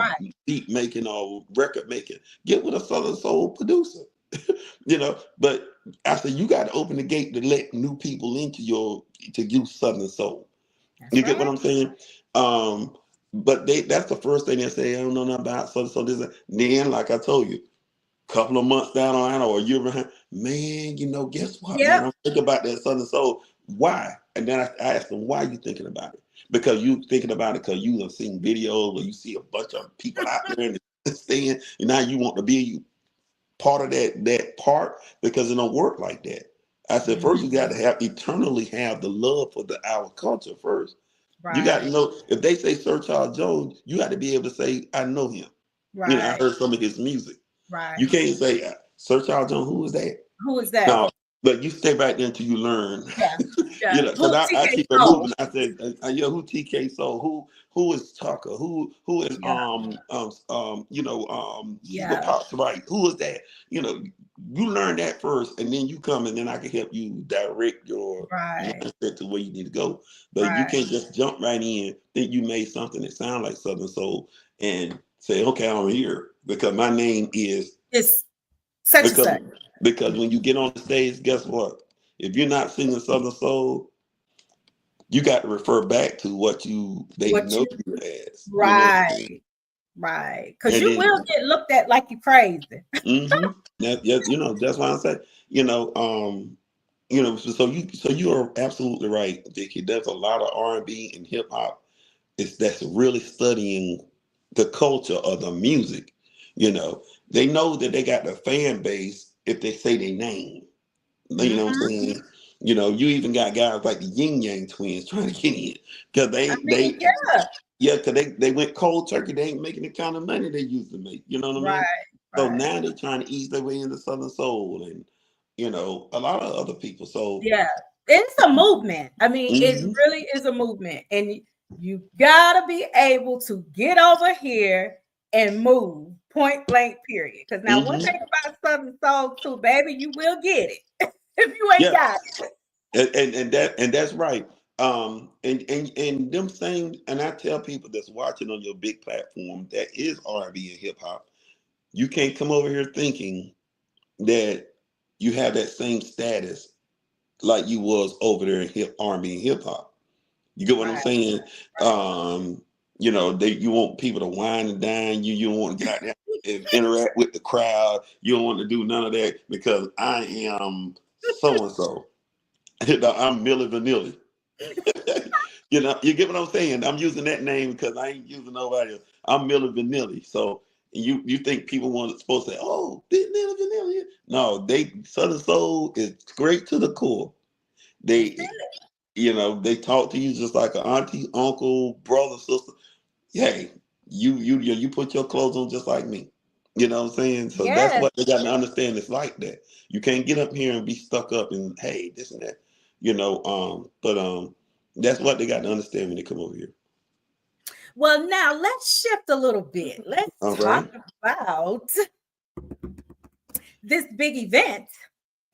[SPEAKER 3] beat making or record making. Get with a Southern Soul producer. But I said you got to open the gate to let new people into to use Southern Soul. You get what I'm saying? But that's the first thing they say, I don't know nothing about Southern Soul. Then, like I told you, couple of months down the line or a year behind, man, guess what, man? I'm thinking about that Southern Soul. Why? And then I asked them, why are you thinking about it? Because you thinking about it because you have seen videos or you see a bunch of people out there and staying, and now you want to be part of that part because it don't work like that. I said, first you got to eternally have the love for our culture first. Right. You got to know, if they say Sir Charles Jones, you got to be able to say, I know him. Right. I heard some of his music. Right. You can't say, Sir Charles Jones, who is that?
[SPEAKER 2] Who is that?
[SPEAKER 3] No, but you stay back there until you learn.
[SPEAKER 2] Yeah.
[SPEAKER 3] Because I keep it moving. I said, who TK Soul? Who is Tucker? Who is Super Pops, right? Who is that? You learn that first, and then you come, and then I can help you direct your mindset to where you need to go. But you can't just jump right in, think you made something that sounds like Southern Soul, and say, okay, I'm here because my name is
[SPEAKER 2] such and such.
[SPEAKER 3] Because when you get on the stage, guess what? If you're not singing Southern Soul, you got to refer back to what they know you as.
[SPEAKER 2] Right. Right. Because you will get looked at like you're crazy.
[SPEAKER 3] That's why I said, so you are absolutely right, Vicky. There's a lot of R&B and hip hop that's really studying the culture of the music. They know that they got the fan base if they say their name. You know what I'm saying? You even got guys like the Yin Yang twins trying to get in because because they went cold turkey. They ain't making the kind of money they used to make. You know what I mean? So now they're trying to ease their way into Southern Soul and a lot of other people. So
[SPEAKER 2] it's a movement. I mean, it really is a movement, and you gotta be able to get over here and move. Point blank, period. Because now one thing about Southern Soul too, baby, you will get it if you ain't got
[SPEAKER 3] it. And that's right. And them saying, and I tell people that's watching on your big platform that is R&B and hip hop, you can't come over here thinking that you have that same status like you was over there in R&B and hip hop. You get what I'm saying? You want people to wine and dine you. You don't want to get out there and interact with the crowd. You don't want to do none of that because I am so and so. I'm Milli Vanilli. You get what I'm saying? I'm using that name because I ain't using nobody else. I'm Milli Vanilli. So you think people supposed to say, oh, this Milli Vanilli? No, Southern Soul is great to the core. They talk to you just like an auntie, uncle, brother, sister. Hey, you put your clothes on just like me. You know what I'm saying? So that's what they got to understand. It's like that. You can't get up here and be stuck up and hey, this and that. But that's what they got to understand when they come over here.
[SPEAKER 2] Well, now let's shift a little bit. Let's talk about this big event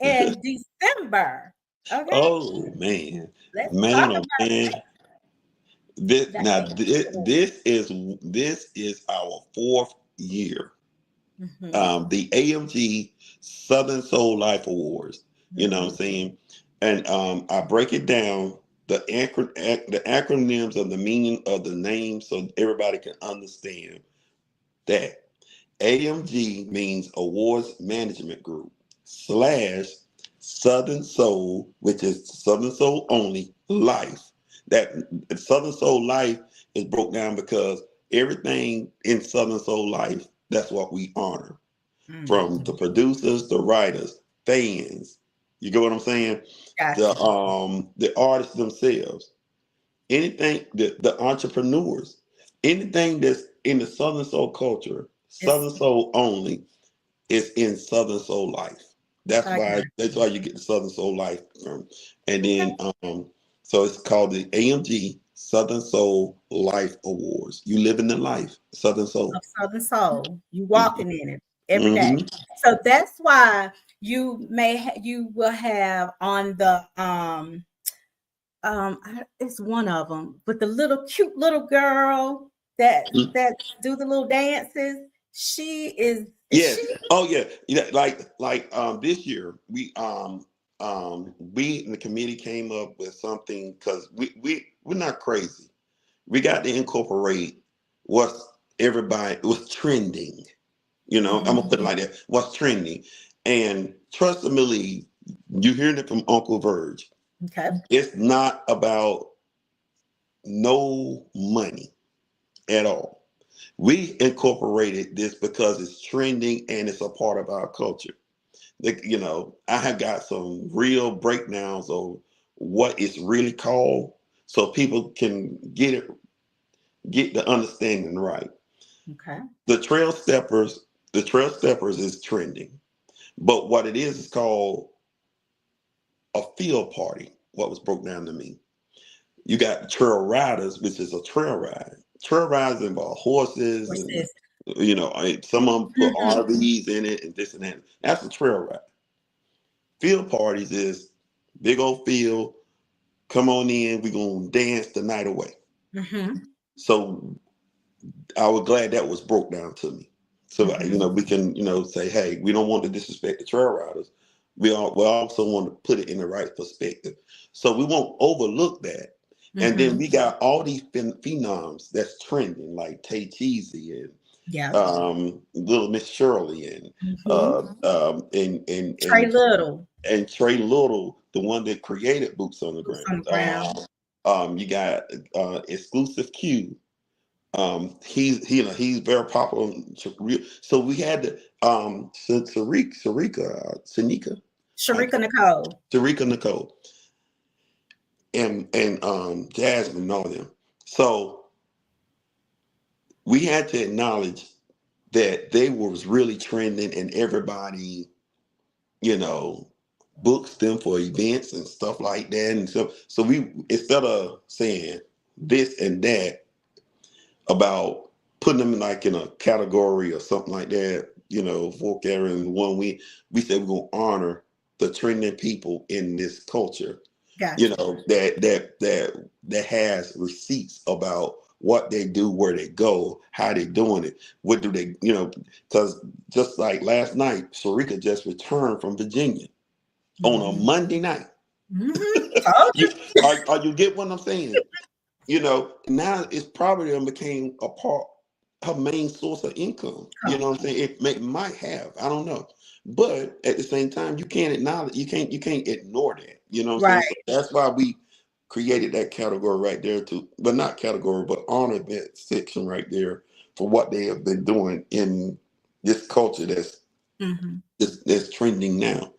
[SPEAKER 2] in December. Okay.
[SPEAKER 3] Oh man,
[SPEAKER 2] let's talk about
[SPEAKER 3] man. This is our 4th year. The AMG Southern Soul Life Awards. You know what I'm saying? And I break it down, the acronyms of the meaning of the name so everybody can understand that. AMG means Awards Management Group / Southern Soul, which is Southern Soul only life. That Southern Soul Life is broke down because everything in Southern Soul Life, that's what we honor. From the producers, the writers, fans. You get what I'm saying?
[SPEAKER 2] Gotcha.
[SPEAKER 3] The artists themselves, anything, the entrepreneurs, anything that's in the Southern Soul culture, Southern Soul only, is in Southern Soul Life. That's why you get the Southern Soul Life from. And then so it's called the AMG Southern Soul Life Awards. You living the life, Southern Soul.
[SPEAKER 2] Of Southern Soul. You walking in it every day.
[SPEAKER 3] Mm-hmm.
[SPEAKER 2] So that's why you you will have on the it's one of them, but the little cute little girl that do the little dances. She is.
[SPEAKER 3] Yes.
[SPEAKER 2] She,
[SPEAKER 3] Oh yeah. Yeah. Like this year we in the committee came up with something because we're not crazy. We got to incorporate what's what's trending. You know, I'm gonna put it like that. What's trending. And trust and believe, you hearing it from Uncle Verge.
[SPEAKER 2] Okay.
[SPEAKER 3] It's not about no money at all. We incorporated this because it's trending and it's a part of our culture. You know, I have got some real breakdowns of what it's really called so people can get the understanding right.
[SPEAKER 2] Okay.
[SPEAKER 3] The trail steppers is trending. But what it is called a field party, what was broke down to me. You got trail riders, which is a trail ride. Trail rides involve horses and you know, some of them put RVs in it and this and that. That's a trail ride. Field parties is big old field. Come on in, we're gonna dance the night away. So I was glad that was broke down to me. So you know, we can, you know, say, hey, we don't want to disrespect the trail riders. We also want to put it in the right perspective. So we won't overlook that. And then we got all these phenoms that's trending, like Tay Cheesy and Little Miss Shirley and
[SPEAKER 2] Trey Little.
[SPEAKER 3] And Trey Little, the one that created Boots on the Ground. You got Exclusive Q. He's very popular. So we had the Sharika Nicole and Jasmine and all them. So we had to acknowledge that they was really trending and everybody, you know, books them for events and stuff like that. And so we, instead of saying this and that about putting them like in a category or something like that, you know, folk area and one we said we're gonna honor the trending people in this culture.
[SPEAKER 2] Gotcha.
[SPEAKER 3] You know, that has receipts about what they do, where they go, how they doing it, what do they, you know, because just like last night, Sharika just returned from Virginia on a Monday night. Are you get what I'm saying? You know, now it's probably became a part, her main source of income. You know what I'm saying? It might have, I don't know. But at the same time, you can't acknowledge, you can't ignore that. You know what I'm saying? So that's why we created that category right there but not category, but honor that section right there for what they have been doing in this culture that's trending now.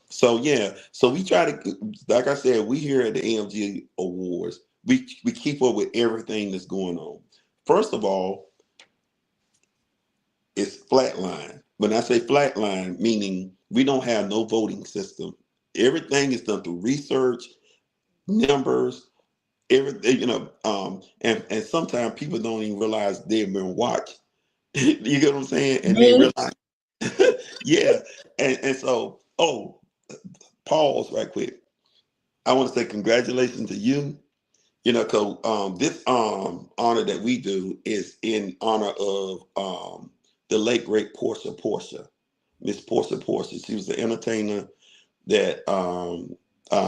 [SPEAKER 3] So yeah, so we try to, like I said, we here at the AMG Awards, we keep up with everything that's going on. First of all, it's flatline. When I say flatline, meaning we don't have no voting system. Everything is done through research, numbers, everything, you know, and sometimes people don't even realize they've been watched. You get what I'm saying? And they realize, yeah. And so, pause right quick. I want to say congratulations to you. You know, because this honor that we do is in honor of the late great Portia, Miss Portia. She was the entertainer that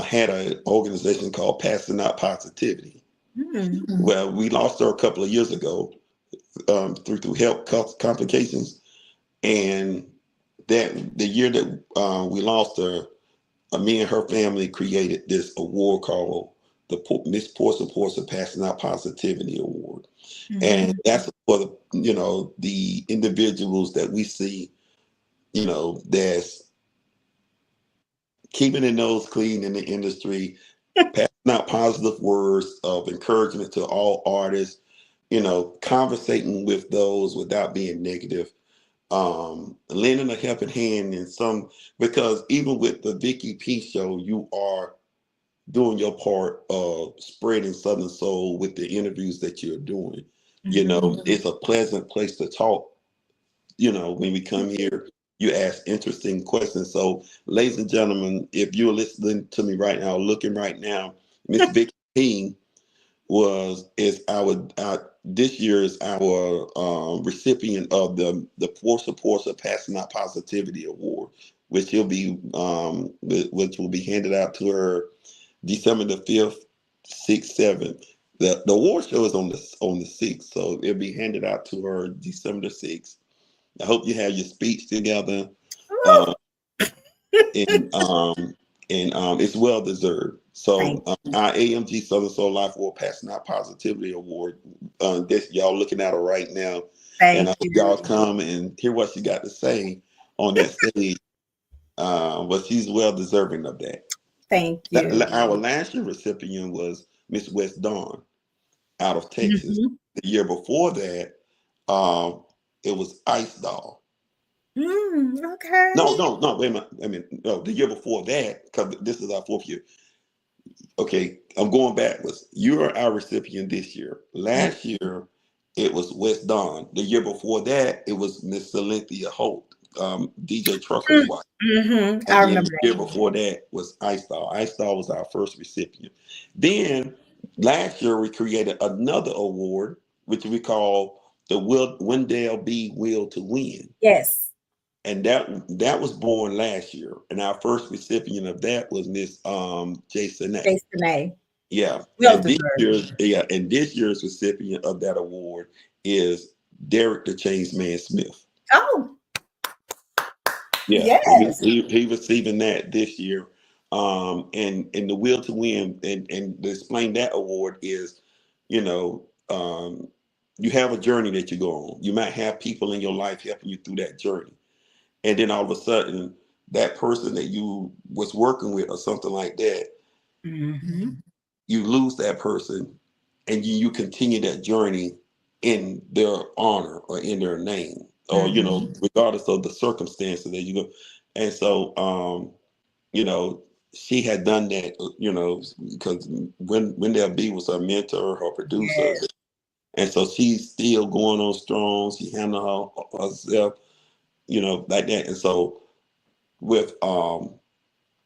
[SPEAKER 3] had an organization called Passing Out Positivity.
[SPEAKER 2] Mm.
[SPEAKER 3] Well, we lost her a couple of years ago through health complications, and that the year that we lost her, me and her family created this award called the Miss Portia Passing Out Positivity Award, and that's for the individuals that we see, that's keeping their nose clean in the industry, passing out positive words of encouragement to all artists, conversating with those without being negative, lending a helping hand in some, because even with the Vicky P show, you are doing your part of spreading Southern Soul with the interviews that you're doing. It's a pleasant place to talk. When we come here, you ask interesting questions. So, ladies and gentlemen, if you're listening to me right now, looking right now, Miss Vicky P is our this year is our recipient of the Portia Passing Out Positivity Award, which which will be handed out to her December the 5th, 6th, 7th. The award show is on the 6th, so it'll be handed out to her December the 6th. I hope you have your speech together, uh, and it's well deserved. So our AMG Southern Soul Life Award Passing Out Positivity Award, this y'all looking at her right now, and I hope y'all come and hear what she got to say on that stage. But she's well deserving of that.
[SPEAKER 2] Thank you.
[SPEAKER 3] Our last year recipient was Miss West Dawn out of Texas. The year before that, it was Ice Doll.
[SPEAKER 2] Okay.
[SPEAKER 3] No, wait a minute. No, the year before that, because this is our 4th year. Okay, I'm going backwards. You're our recipient this year. Last year, it was West Dawn. The year before that, it was Miss Cynthia Holt, DJ Trucker's wife. And
[SPEAKER 2] I
[SPEAKER 3] then
[SPEAKER 2] remember
[SPEAKER 3] the year before that was Ice Doll. Ice Doll was our first recipient. Then last year, we created another award, which we call the Wendell B. Will to Win.
[SPEAKER 2] Yes.
[SPEAKER 3] And that was born last year. And our first recipient of that was Miss Jason A.
[SPEAKER 2] Jason A.
[SPEAKER 3] Yeah.
[SPEAKER 2] Well
[SPEAKER 3] And this year's recipient of that award is Derek the Changeman Smith.
[SPEAKER 2] Oh.
[SPEAKER 3] Yeah.
[SPEAKER 2] Yes.
[SPEAKER 3] He receiving that this year. And the will to win and to explain that award is, you have a journey that you go on. You might have people in your life helping you through that journey. And then all of a sudden, that person that you was working with or something like that, you lose that person and you continue that journey in their honor or in their name or, regardless of the circumstances that you go. And so, she had done that, because Wendell B was her mentor, her producer.
[SPEAKER 2] Yes.
[SPEAKER 3] And so she's still going on strong. She handled herself, like that. And so with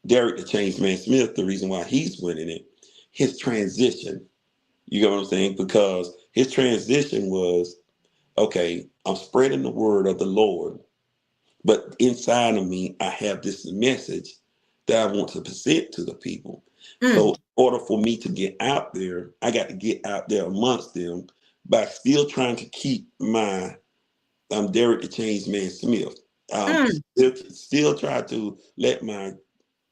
[SPEAKER 3] Derek the Changeman Smith, the reason why he's winning it, his transition, you get what I'm saying? Because his transition was, okay, I'm spreading the word of the Lord, but inside of me, I have this message that I want to present to the people. So in order for me to get out there, I got to get out there amongst them by still trying to keep my Derek the Changeman Smith. Still try to let my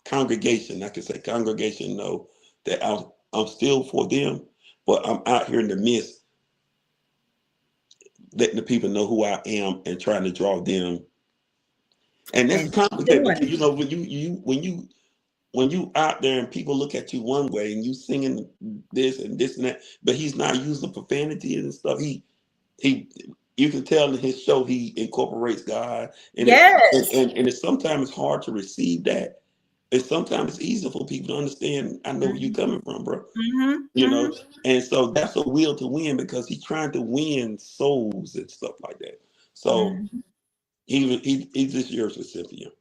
[SPEAKER 3] congregation, I can say congregation, know that I'm still for them, but I'm out here in the midst, letting the people know who I am and trying to draw them. And that's complicated because when you out there and people look at you one way and you singing this and that, but he's not using profanity and stuff. He you can tell in his show he incorporates God, and it's sometimes hard to receive that. And sometimes it's easy for people to understand. I know where you're coming from, bro. And so that's a will to win because he's trying to win souls and stuff like that. So he's this year's recipient.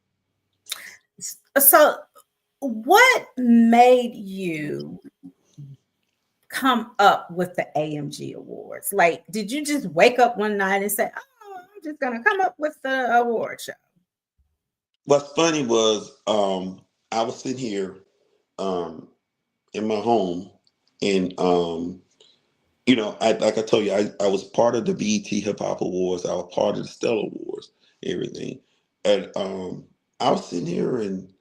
[SPEAKER 2] So, what made you come up with the AMG Awards? Like, did you just wake up one night and say, "Oh, just gonna come up with the award show.
[SPEAKER 3] What's funny was I was sitting here um, in my home, and like I told you, I was part of the BET Hip Hop Awards. I was part of the Stellar Awards, everything, and I was sitting here, and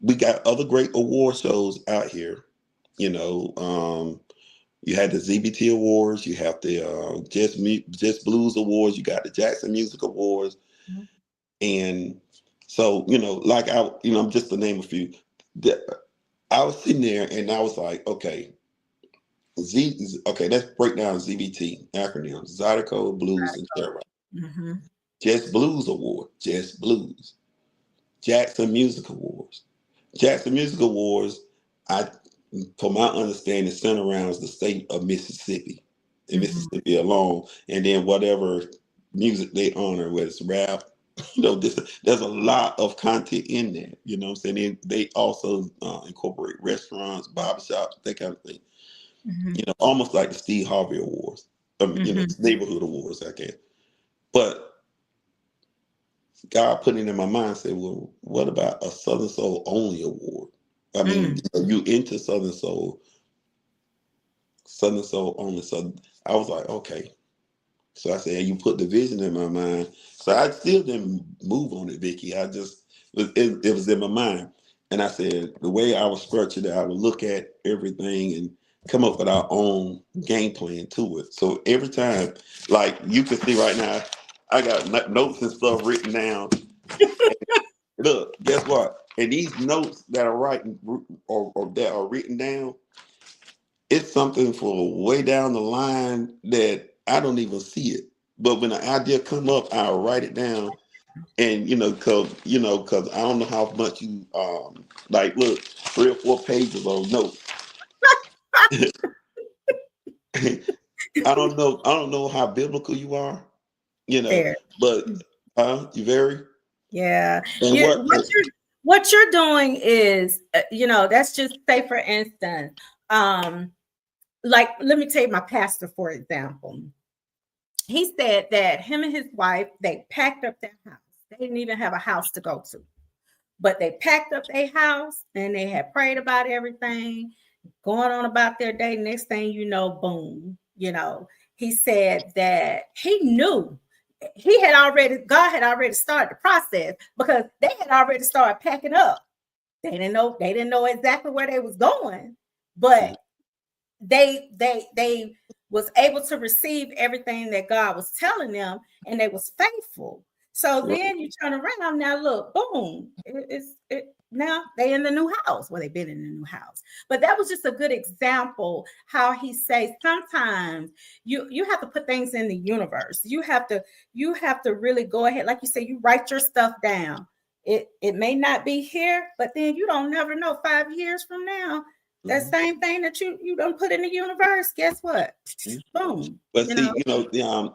[SPEAKER 3] we got other great award shows out here. You had the ZBT Awards, you have the Just Blues Awards, you got the Jackson Music Awards,
[SPEAKER 2] Mhm.
[SPEAKER 3] and so I'm just to name a few. I was sitting there and I was like, okay, let's break down ZBT acronym: Zydeco, Blues, and Terror.
[SPEAKER 2] Mm-hmm.
[SPEAKER 3] Just Blues Award, Just Blues. Jackson Music Awards. Jackson Music Awards, I, from my understanding, center around the state of Mississippi, and
[SPEAKER 2] Mm-hmm.
[SPEAKER 3] Mississippi alone, and then whatever music they honor, whether it's rap, there's a lot of content in there. You know what I'm saying? They also incorporate restaurants, barbershops, that kind of thing.
[SPEAKER 2] Mm-hmm.
[SPEAKER 3] Almost like the Steve Harvey Awards, neighborhood awards, I guess. But God put it in my mind, said, well, what about a Southern Soul only award? I mean, you into Southern Soul only. So I was like, okay. So I said, you put the vision in my mind. So I still didn't move on it, Vicky. It was in my mind. And I said, the way I was structured, I would look at everything and come up with our own game plan to it. So every time, like you can see right now, I got notes and stuff written down. Look, guess what? And these notes that are writing or that are written down, it's something for way down the line that I don't even see it. But when the idea come up, I'll write it down. And cause I don't know how much you like. Look, 3 or 4 pages of notes. I don't know how biblical you are.
[SPEAKER 2] There.
[SPEAKER 3] But you very.
[SPEAKER 2] Yeah.
[SPEAKER 3] And
[SPEAKER 2] You
[SPEAKER 3] what?
[SPEAKER 2] what you're doing is, that's just say for instance, like let me take my pastor for example. He said that him and his wife, they packed up their house. They didn't even have a house to go to, but they packed up their house and they had prayed about everything, going on about their day. Next thing you know, boom, he said that he knew God had already started the process because they had already started packing up. They didn't know exactly where they was going, but they was able to receive everything that God was telling them, and they was faithful. So then you turn around now, look, boom, now they in the new house. Well, they've been in the new house, but that was just a good example how he says sometimes you have to put things in the universe. You have to really go ahead, like you say, you write your stuff down. It may not be here, but then you don't never know 5 years from now. That same thing that you don't put in the universe, guess what? Boom.
[SPEAKER 3] But see,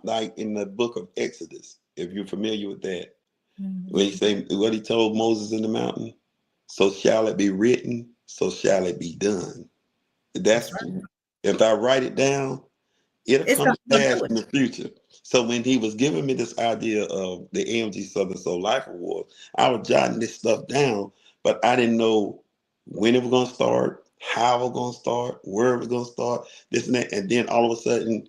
[SPEAKER 3] like in the book of Exodus, if you're familiar with that, when he say what he told Moses in the mountain, so shall it be written, so shall it be done. That's right. If I write it down, it'll come to pass in the future. So when he was giving me this idea of the AMG Southern Soul Life Award, I was jotting this stuff down, but I didn't know when it was going to start, how it was going to start, where it was going to start, this and that. And then all of a sudden,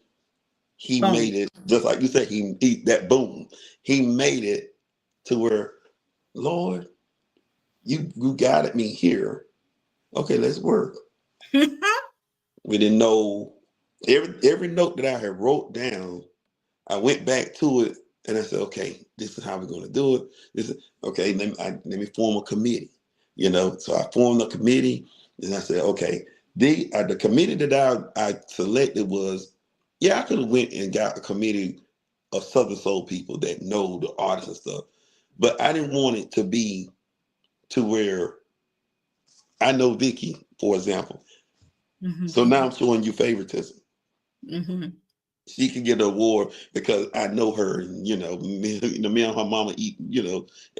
[SPEAKER 3] he made it, just like you said, he that boom. He made it to where, Lord, you guided me here. Okay, let's work. We didn't know every note that I had wrote down. I went back to it and I said, okay, this is how we're going to do it. This is okay. Let me form a committee. So I formed a committee, and I said, okay, the committee that I selected was, I could have went and got a committee of Southern Soul people that know the artists and stuff, but I didn't want it to be to where I know Vicky, for example. So now I'm showing you favoritism. She can get an award because I know her, and me and her mama eat,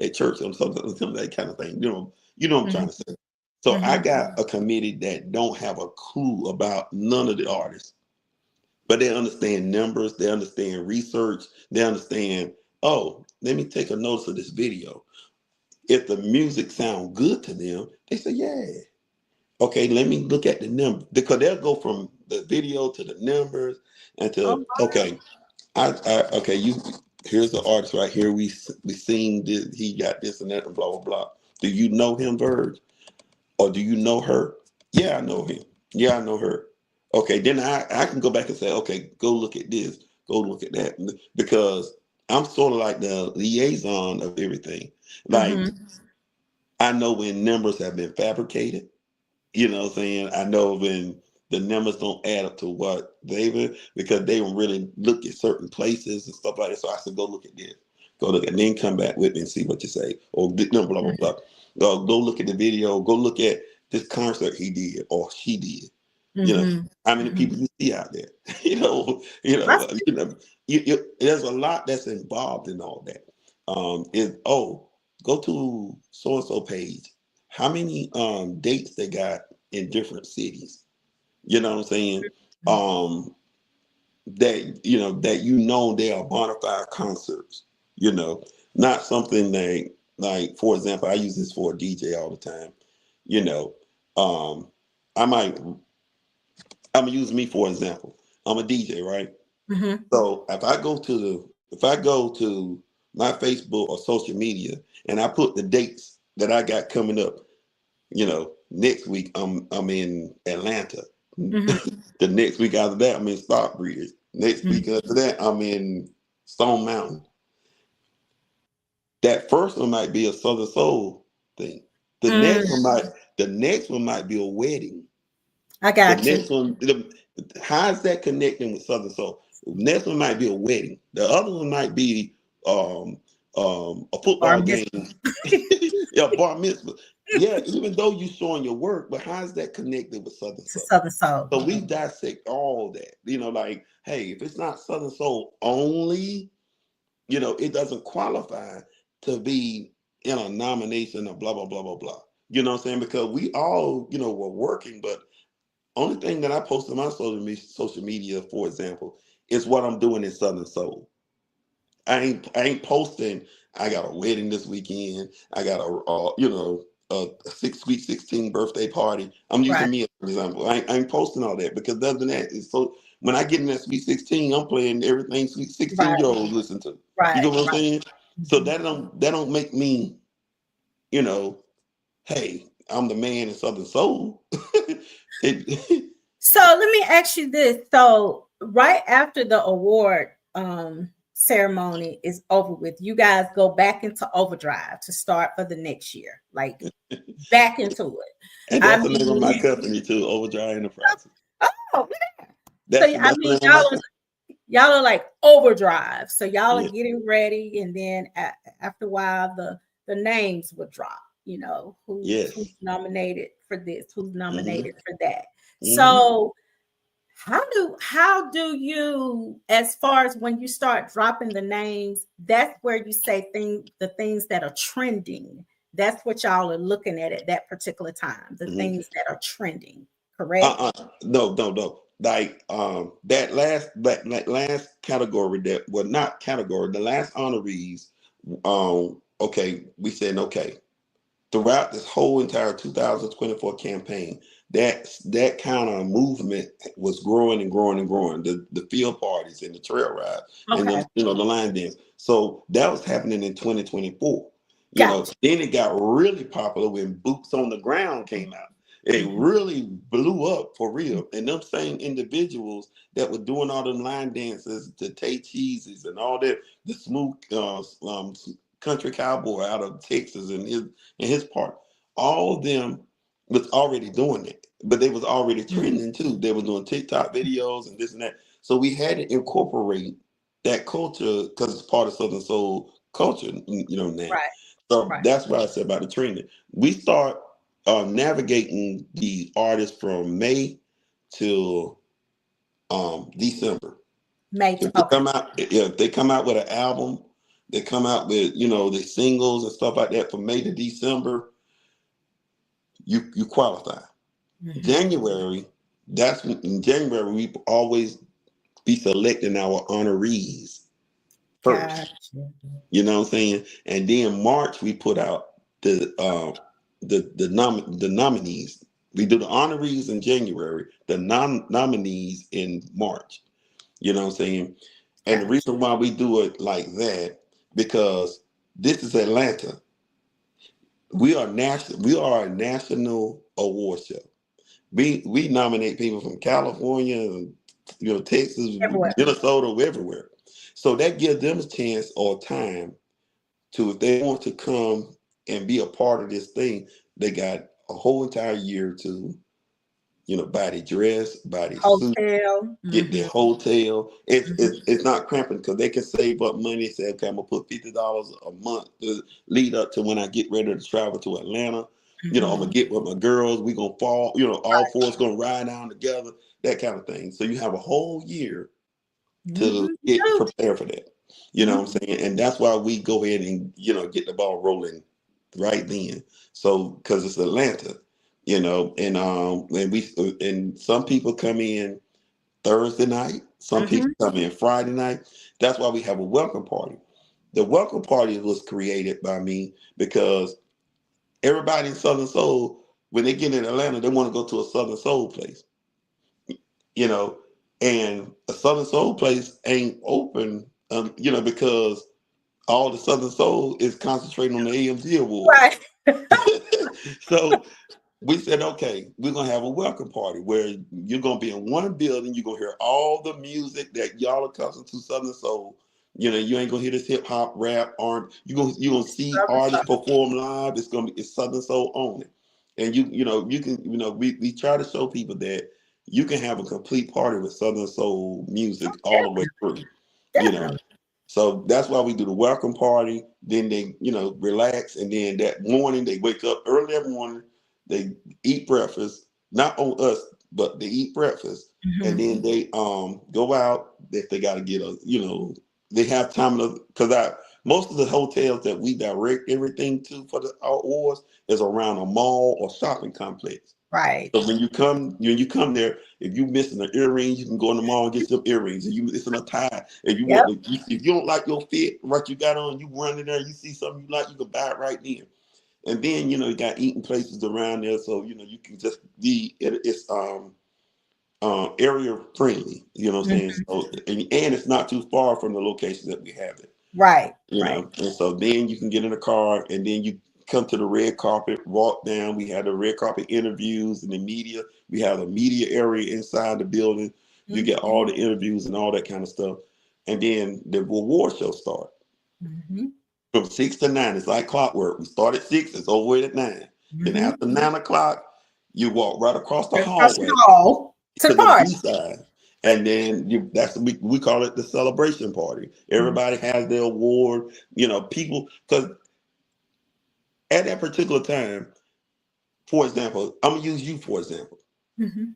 [SPEAKER 3] at church or something that kind of thing. You know what I'm trying to say. So I got a committee that don't have a clue about none of the artists. but they understand numbers, they understand research, they understand, oh, let me take a notice of this video. If the music sounds good to them, they say, yeah. Okay, let me look at the number, because they'll go from the video to the numbers and
[SPEAKER 2] Oh,
[SPEAKER 3] to,
[SPEAKER 2] wow.
[SPEAKER 3] okay, okay, you, here's the artist right here. We seen this, he got this and that and blah blah blah. Do you know him, Verge? Or do you know her? Yeah, I know him. Yeah, I know her. Okay, then I can go back and say, okay, go look at this, go look at that, because I'm sort of like the liaison of everything. Like,
[SPEAKER 2] Mm-hmm.
[SPEAKER 3] I know when numbers have been fabricated. You know what I'm saying? I know when the numbers don't add up to what they were, because they don't really look at certain places and stuff like that. So I said, go look at this. Go look and then come back with me and see what you say. Or no, blah, blah, blah. Go look at the video. Go look at this concert he did or she did. You know,
[SPEAKER 2] Mm-hmm.
[SPEAKER 3] how many
[SPEAKER 2] Mm-hmm.
[SPEAKER 3] people you see out there?
[SPEAKER 2] That's
[SPEAKER 3] There's a lot that's involved in all that. Go to so and so page. How many dates they got in different cities? You know what I'm saying? Um, that they are bona fide concerts. You know, not something like, for example, I use this for a DJ all the time. You know, um, I might I'm gonna use me for example. I'm a DJ, right?
[SPEAKER 2] mm-hmm.
[SPEAKER 3] So if I go to my Facebook or social media and I put the dates that I got coming up, next week I'm in Atlanta.
[SPEAKER 2] Mm-hmm.
[SPEAKER 3] The next week after that I'm in Stockbridge. Next week after that I'm in Stone Mountain. That first one might be a Southern Soul thing. The
[SPEAKER 2] Mm,
[SPEAKER 3] next one might the next one might be a wedding.
[SPEAKER 2] I
[SPEAKER 3] The
[SPEAKER 2] got you.
[SPEAKER 3] next one, how is that connecting with Southern Soul? The next one might be a wedding. The other one might be um, a
[SPEAKER 2] Bar
[SPEAKER 3] football game.
[SPEAKER 2] mitzvah.
[SPEAKER 3] Yeah, bar mitzvah. Yeah, even though you're showing your work, but how is that connected with Southern
[SPEAKER 2] To
[SPEAKER 3] Soul?
[SPEAKER 2] Southern Soul.
[SPEAKER 3] So we dissect all that. Like, hey, if it's not Southern Soul only, it doesn't qualify to be in a nomination of blah, blah, blah, blah, blah. You know what I'm saying? Because we all, were working, but only thing that I post on my social media, for example, is what I'm doing in Southern Soul. I ain't posting. I got a wedding this weekend. I got a sweet 16 birthday party. I'm
[SPEAKER 2] Right,
[SPEAKER 3] using me as an example. I ain't posting all that, because other than that, it's so when I get in that sweet 16, I'm playing everything sweet 16-year-olds listen to. You
[SPEAKER 2] right,
[SPEAKER 3] know what I'm
[SPEAKER 2] right.
[SPEAKER 3] saying? So
[SPEAKER 2] Mhm.
[SPEAKER 3] that don't make me, you know, hey, I'm the man in Southern Soul. it,
[SPEAKER 2] So let me ask you this. So right after the award ceremony is over with, you guys go back into overdrive to start for the next year. Like back into it.
[SPEAKER 3] And
[SPEAKER 2] I
[SPEAKER 3] that's the name of my
[SPEAKER 2] mean,
[SPEAKER 3] company too, Overdrive Enterprises.
[SPEAKER 2] oh, so
[SPEAKER 3] That's
[SPEAKER 2] I
[SPEAKER 3] that's the
[SPEAKER 2] mean,
[SPEAKER 3] name of my company.
[SPEAKER 2] y'all are like overdrive. So y'all are
[SPEAKER 3] Yeah.
[SPEAKER 2] getting ready, and then after a while, the names would drop. Who's
[SPEAKER 3] Yes.
[SPEAKER 2] nominated for this, who's
[SPEAKER 3] Hmm.
[SPEAKER 2] nominated for that.
[SPEAKER 3] Hmm.
[SPEAKER 2] So how do you, as far as when you start dropping the names, that's where you say the things that are trending. That's what y'all are looking at that particular time, the
[SPEAKER 3] Hmm.
[SPEAKER 2] things that are trending, correct?
[SPEAKER 3] No, no, no. Like that last category, that well, not category, the last honorees. Okay, we said okay. Throughout this whole entire 2024 campaign, that kind of movement was growing and growing and growing. The field parties and the trail ride and
[SPEAKER 2] Okay,
[SPEAKER 3] the line dance. So that was happening in 2024.
[SPEAKER 2] gotcha.
[SPEAKER 3] Then it got really popular when Boots on the Ground came out. It
[SPEAKER 2] Mhm.
[SPEAKER 3] really blew up for real. And them same individuals that were doing all them line dances, the Tay Cheeses and all that, the smooth country cowboy out of Texas and his part, all of them was already doing it, but they was already trending too. They was doing TikTok videos and this and that. So we had to incorporate that culture because it's part of Southern Soul culture, now.
[SPEAKER 2] Right,
[SPEAKER 3] So
[SPEAKER 2] right.
[SPEAKER 3] that's what I said about the trending. We start navigating the artists from May till December.
[SPEAKER 2] Made
[SPEAKER 3] If
[SPEAKER 2] to
[SPEAKER 3] they
[SPEAKER 2] okay.
[SPEAKER 3] come out, if they come out with an album, they come out with the singles and stuff like that from May to December, you qualify.
[SPEAKER 2] Mhm.
[SPEAKER 3] January, in January we always be selecting our honorees first.
[SPEAKER 2] Gotcha.
[SPEAKER 3] You know what I'm saying? And then March we put out the nominees. We do the honorees in January, the nominees in March. You know what I'm saying? And the
[SPEAKER 2] Gotcha.
[SPEAKER 3] reason why we do it like that, because this is Atlanta. We are a national award show. We nominate people from California, and, Texas,
[SPEAKER 2] Everywhere.
[SPEAKER 3] Minnesota, everywhere. So that gives them a chance or time to, if they want to come and be a part of this thing, they got a whole entire year to, buy their dress, buy their suit,
[SPEAKER 2] Hotel.
[SPEAKER 3] get their hotel. It's not cramping because they can save up money. Say, okay, I'm gonna put $50 a month to lead up to when I get ready to travel to Atlanta. I'm gonna get with my girls. We gonna fall. All four is gonna ride down together. That kind of thing. So you have a whole year to get prepared for that. You know what I'm saying? And that's why we go ahead and get the ball rolling right then. So because it's Atlanta, and some people come in Thursday night, some people come in Friday night. That's why we have a welcome party. The welcome party was created by me because everybody in Southern Soul, when they get in Atlanta, they want to go to a Southern Soul place, you know, and a Southern Soul place ain't open, because all the Southern Soul is concentrating on the AMG Awards.
[SPEAKER 2] Right.
[SPEAKER 3] So we said, okay, we're gonna have a welcome party where you're gonna be in one building. You're gonna hear all the music that y'all are accustomed to Southern Soul. You ain't gonna hear this hip hop, rap, art. You're gonna see artists perform live. It's Southern Soul only. And we try to show people that you can have a complete party with Southern Soul music all the way through. You know.
[SPEAKER 2] Definitely.
[SPEAKER 3] So that's why we do the welcome party. Then they, relax, and then that morning they wake up early every morning. They eat breakfast, not on us, but they eat breakfast, and then they go out. If they got to get they have time because most of the hotels that we direct everything to for our awards is around a mall or shopping complex.
[SPEAKER 2] Right.
[SPEAKER 3] So when you come there, if you missing an earring, you can go in the mall and get some earrings. If you missing a tie, if you if you don't like your fit, what you got on, you run in there, you see something you like, you can buy it right then. And then you got eating places around there, so you can just be it's area friendly. You know what I'm saying? So and it's not too far from the location that we have it.
[SPEAKER 2] Right.
[SPEAKER 3] And so then you can get in the car and then you come to the red carpet, walk down. We have the red carpet interviews and the media. We have a media area inside the building. You get all the interviews and all that kind of stuff. And then the award show start from 6 to 9. It's like clockwork. We start at 6, it's over at 9. Then after 9 o'clock, you walk right across the hallway
[SPEAKER 2] To
[SPEAKER 3] to
[SPEAKER 2] the
[SPEAKER 3] the
[SPEAKER 2] party.
[SPEAKER 3] B side. And then we call it the celebration party. Everybody has their award, people, because at that particular time, for example, I'm gonna use you for example.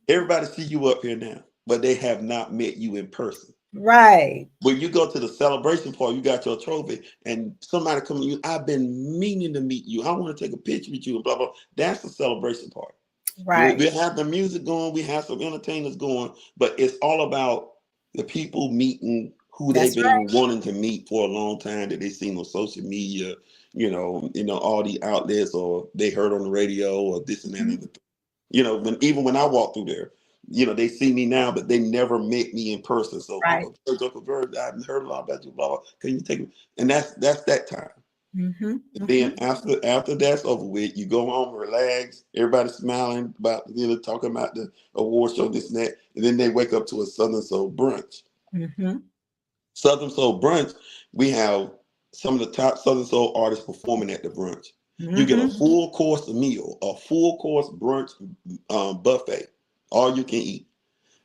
[SPEAKER 3] Everybody see you up here now, but they have not met you in person.
[SPEAKER 2] Right.
[SPEAKER 3] When you go to the celebration party, you got your trophy, and somebody come to you, I've been meaning to meet you. I want to take a picture with you, and blah blah. That's the celebration party.
[SPEAKER 2] Right.
[SPEAKER 3] We have the music going, we have some entertainers going, but it's all about the people meeting who they've been wanting to meet for a long time that they've seen on social media, all the outlets, or they heard on the radio, or this and that. Even when I walk through there, they see me now, but they never met me in person. So Uncle Verge, I've heard a lot about you, blah, blah. Can you take me? And that's that time. Then after that's over with, you go home, relax. Everybody's smiling about talking about the award show, this and that, and then they wake up to a Southern Soul brunch. Southern Soul brunch, we have some of the top Southern Soul artists performing at the brunch. You get a full course meal, a full course brunch buffet, all you can eat.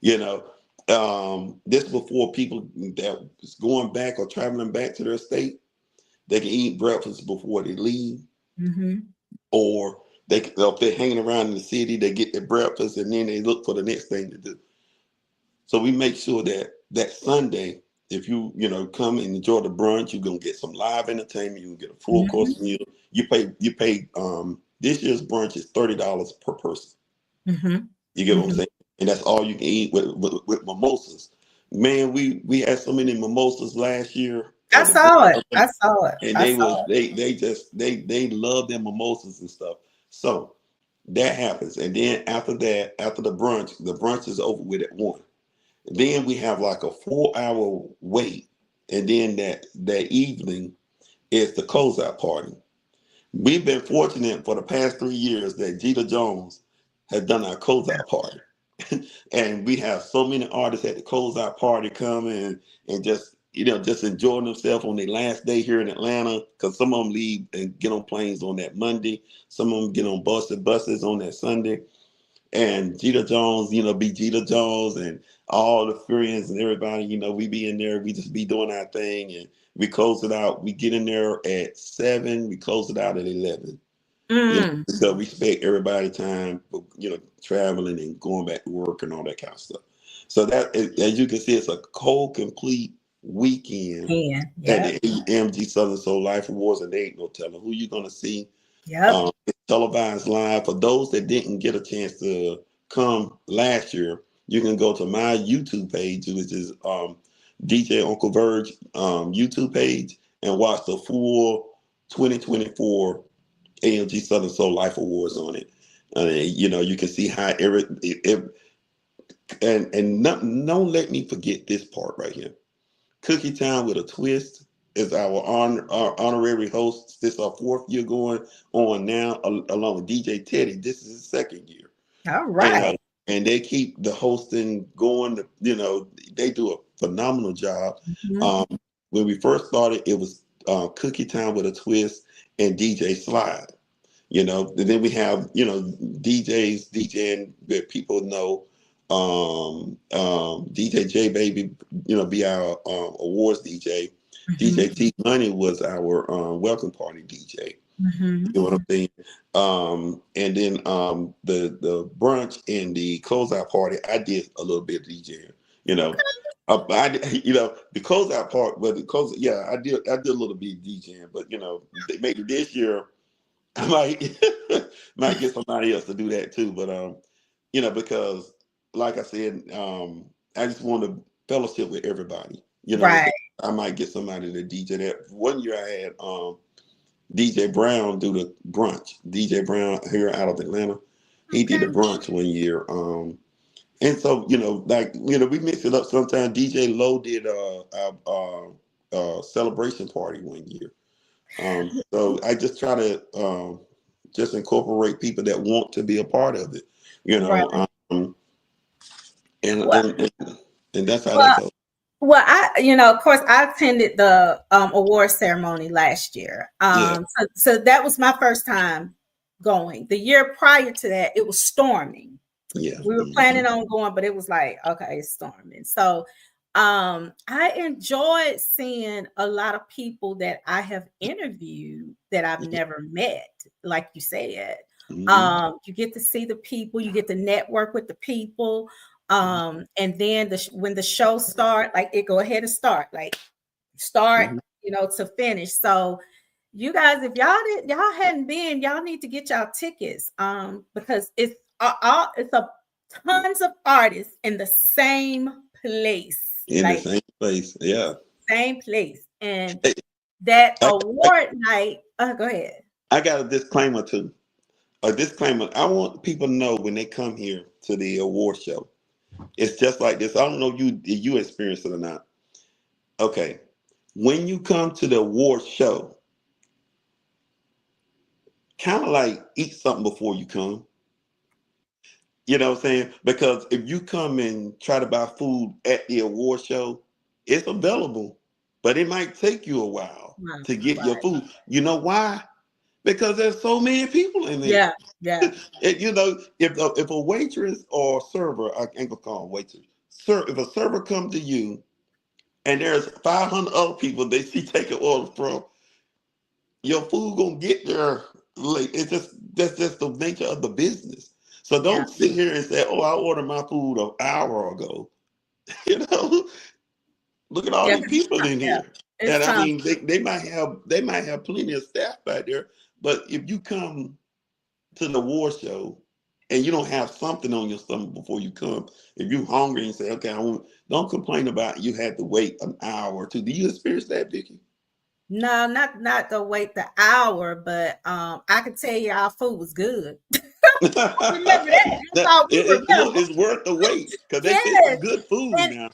[SPEAKER 3] This before people that is going back or traveling back to their state. They can eat breakfast before they leave, or if they're hanging around in the city, they get their breakfast and then they look for the next thing to do. So we make sure that Sunday, if you come and enjoy the brunch, you're gonna get some live entertainment. You can get a full course meal. You pay. This year's brunch is $30 per person. You get what I'm saying, and that's all you can eat with mimosas. Man, we had so many mimosas last year
[SPEAKER 2] I
[SPEAKER 3] at the
[SPEAKER 2] saw it.
[SPEAKER 3] brunch,
[SPEAKER 2] I saw it.
[SPEAKER 3] and
[SPEAKER 2] I
[SPEAKER 3] they was
[SPEAKER 2] saw it.
[SPEAKER 3] they just they love their mimosas and stuff. So that happens, and then after that, after the brunch is over with at 1. Then we have like a 4-hour wait, and then that evening is the closeout party. We've been fortunate for the past 3 years that Jeter Jones has done our closeout party. And we have so many artists at the closeout party coming and just just enjoying themselves on their last day here in Atlanta. Because some of them leave and get on planes on that Monday, some of them get on buses on that Sunday. And Jeter Jones, be Jeter Jones, and all the friends and everybody, we be in there, we just be doing our thing, and we close it out. We get in there at 7, we close it out at 11.
[SPEAKER 2] Mm.
[SPEAKER 3] So we respect everybody time, traveling and going back to work and all that kind of stuff. So that, as you can see, it's a whole complete weekend
[SPEAKER 2] Yeah.
[SPEAKER 3] at
[SPEAKER 2] Yep.
[SPEAKER 3] the AMG Southern Soul Life Awards, and they ain't no telling who you're gonna see.
[SPEAKER 2] Yep.
[SPEAKER 3] It's televised live. For those that didn't get a chance to come last year, you can go to my YouTube page, which is DJ Uncle Verge YouTube page, and watch the full 2024 AMG Southern Soul Life Awards on it. You can see how and don't let me forget this part right here. Cookie Time with a Twist is our honorary host. This is our 4th year going on now, along with DJ Teddy. This is his 2nd year.
[SPEAKER 2] All
[SPEAKER 3] And,
[SPEAKER 2] right.
[SPEAKER 3] and they keep the hosting going. They do a phenomenal job.
[SPEAKER 2] Mhm.
[SPEAKER 3] Um, when we first started, it was Cookie Time with a Twist and DJ Slide. And then we have DJs DJing that people know. DJ J Baby, be our awards DJ. DJ
[SPEAKER 2] Mhm.
[SPEAKER 3] T Money was our welcome party DJ.
[SPEAKER 2] Mhm.
[SPEAKER 3] You know what I'm saying? And then the brunch and the closeout party, I did a little bit of DJing. You know, the closeout part, but yeah, I did a little bit of DJing. But maybe this year I might get somebody else to do that too. But because like I said, I just want to fellowship with everybody.
[SPEAKER 2] Right.
[SPEAKER 3] I might get somebody to DJ that. One year I had DJ Brown do the brunch. DJ Brown here out of Atlanta. He did the
[SPEAKER 2] Okay.
[SPEAKER 3] brunch one year. And so, we mix it up sometimes. DJ Low did a celebration party one year. So I just try to just incorporate people that want to be a part of it, you
[SPEAKER 2] Right.
[SPEAKER 3] know, and,
[SPEAKER 2] Well,
[SPEAKER 3] and and and that's how that
[SPEAKER 2] well,
[SPEAKER 3] goes.
[SPEAKER 2] well, of course, I attended the award ceremony last year.
[SPEAKER 3] Yeah,
[SPEAKER 2] So that was my first time going. The year prior to that, it was storming.
[SPEAKER 3] yeah.
[SPEAKER 2] We were planning on going, but it was like, okay, it's storming. So I enjoyed seeing a lot of people that I have interviewed that I've never met, like you said.
[SPEAKER 3] Mm-hmm.
[SPEAKER 2] You get to see the people, you get to network with the people. And then when the show start, like it go ahead and start,
[SPEAKER 3] Mm-hmm.
[SPEAKER 2] to finish. So you guys, if y'all hadn't been, y'all need to get y'all tickets. Because it's a tons of artists in the same place,
[SPEAKER 3] In the
[SPEAKER 2] like
[SPEAKER 3] same place. Yeah.
[SPEAKER 2] same place. And
[SPEAKER 3] Hey,
[SPEAKER 2] that
[SPEAKER 3] I,
[SPEAKER 2] award night, go ahead.
[SPEAKER 3] I got a disclaimer too. A disclaimer. I want people to know when they come here to the award show. It's just like this. I don't know if you experienced it or not. Okay. When you come to the award show, kind of like eat something before you come. You know what I'm saying? Because if you come and try to buy food at the award show, it's available, but it might take you a while
[SPEAKER 2] Right,
[SPEAKER 3] to get your
[SPEAKER 2] right.
[SPEAKER 3] food. You know why? Because there's so many people in there.
[SPEAKER 2] Yeah, yeah.
[SPEAKER 3] If a waitress or server, I ain't gonna call them waitress, if a server comes to you and there's 500 other people they see taking order from, your food gonna get there late. That's just the nature of the business. So
[SPEAKER 2] Yeah,
[SPEAKER 3] don't sit here and say, "Oh, I ordered my food an hour ago." You know, look at all
[SPEAKER 2] yeah,
[SPEAKER 3] these
[SPEAKER 2] 'cause
[SPEAKER 3] people in
[SPEAKER 2] yeah,
[SPEAKER 3] here, and
[SPEAKER 2] it's
[SPEAKER 3] I
[SPEAKER 2] time.
[SPEAKER 3] mean, they might have plenty of staff back there, but if you come to the award show and you don't have something on your stomach before you come. If you're hungry and say, okay, don't complain about you had to wait an hour or two. Do you experience that, Vicky?
[SPEAKER 2] No, not to wait the hour, but I can tell you our food was good. Remember that? That's all we
[SPEAKER 3] Look,
[SPEAKER 2] remember.
[SPEAKER 3] it's worth the wait because they say
[SPEAKER 2] Yes,
[SPEAKER 3] some good food
[SPEAKER 2] and
[SPEAKER 3] now.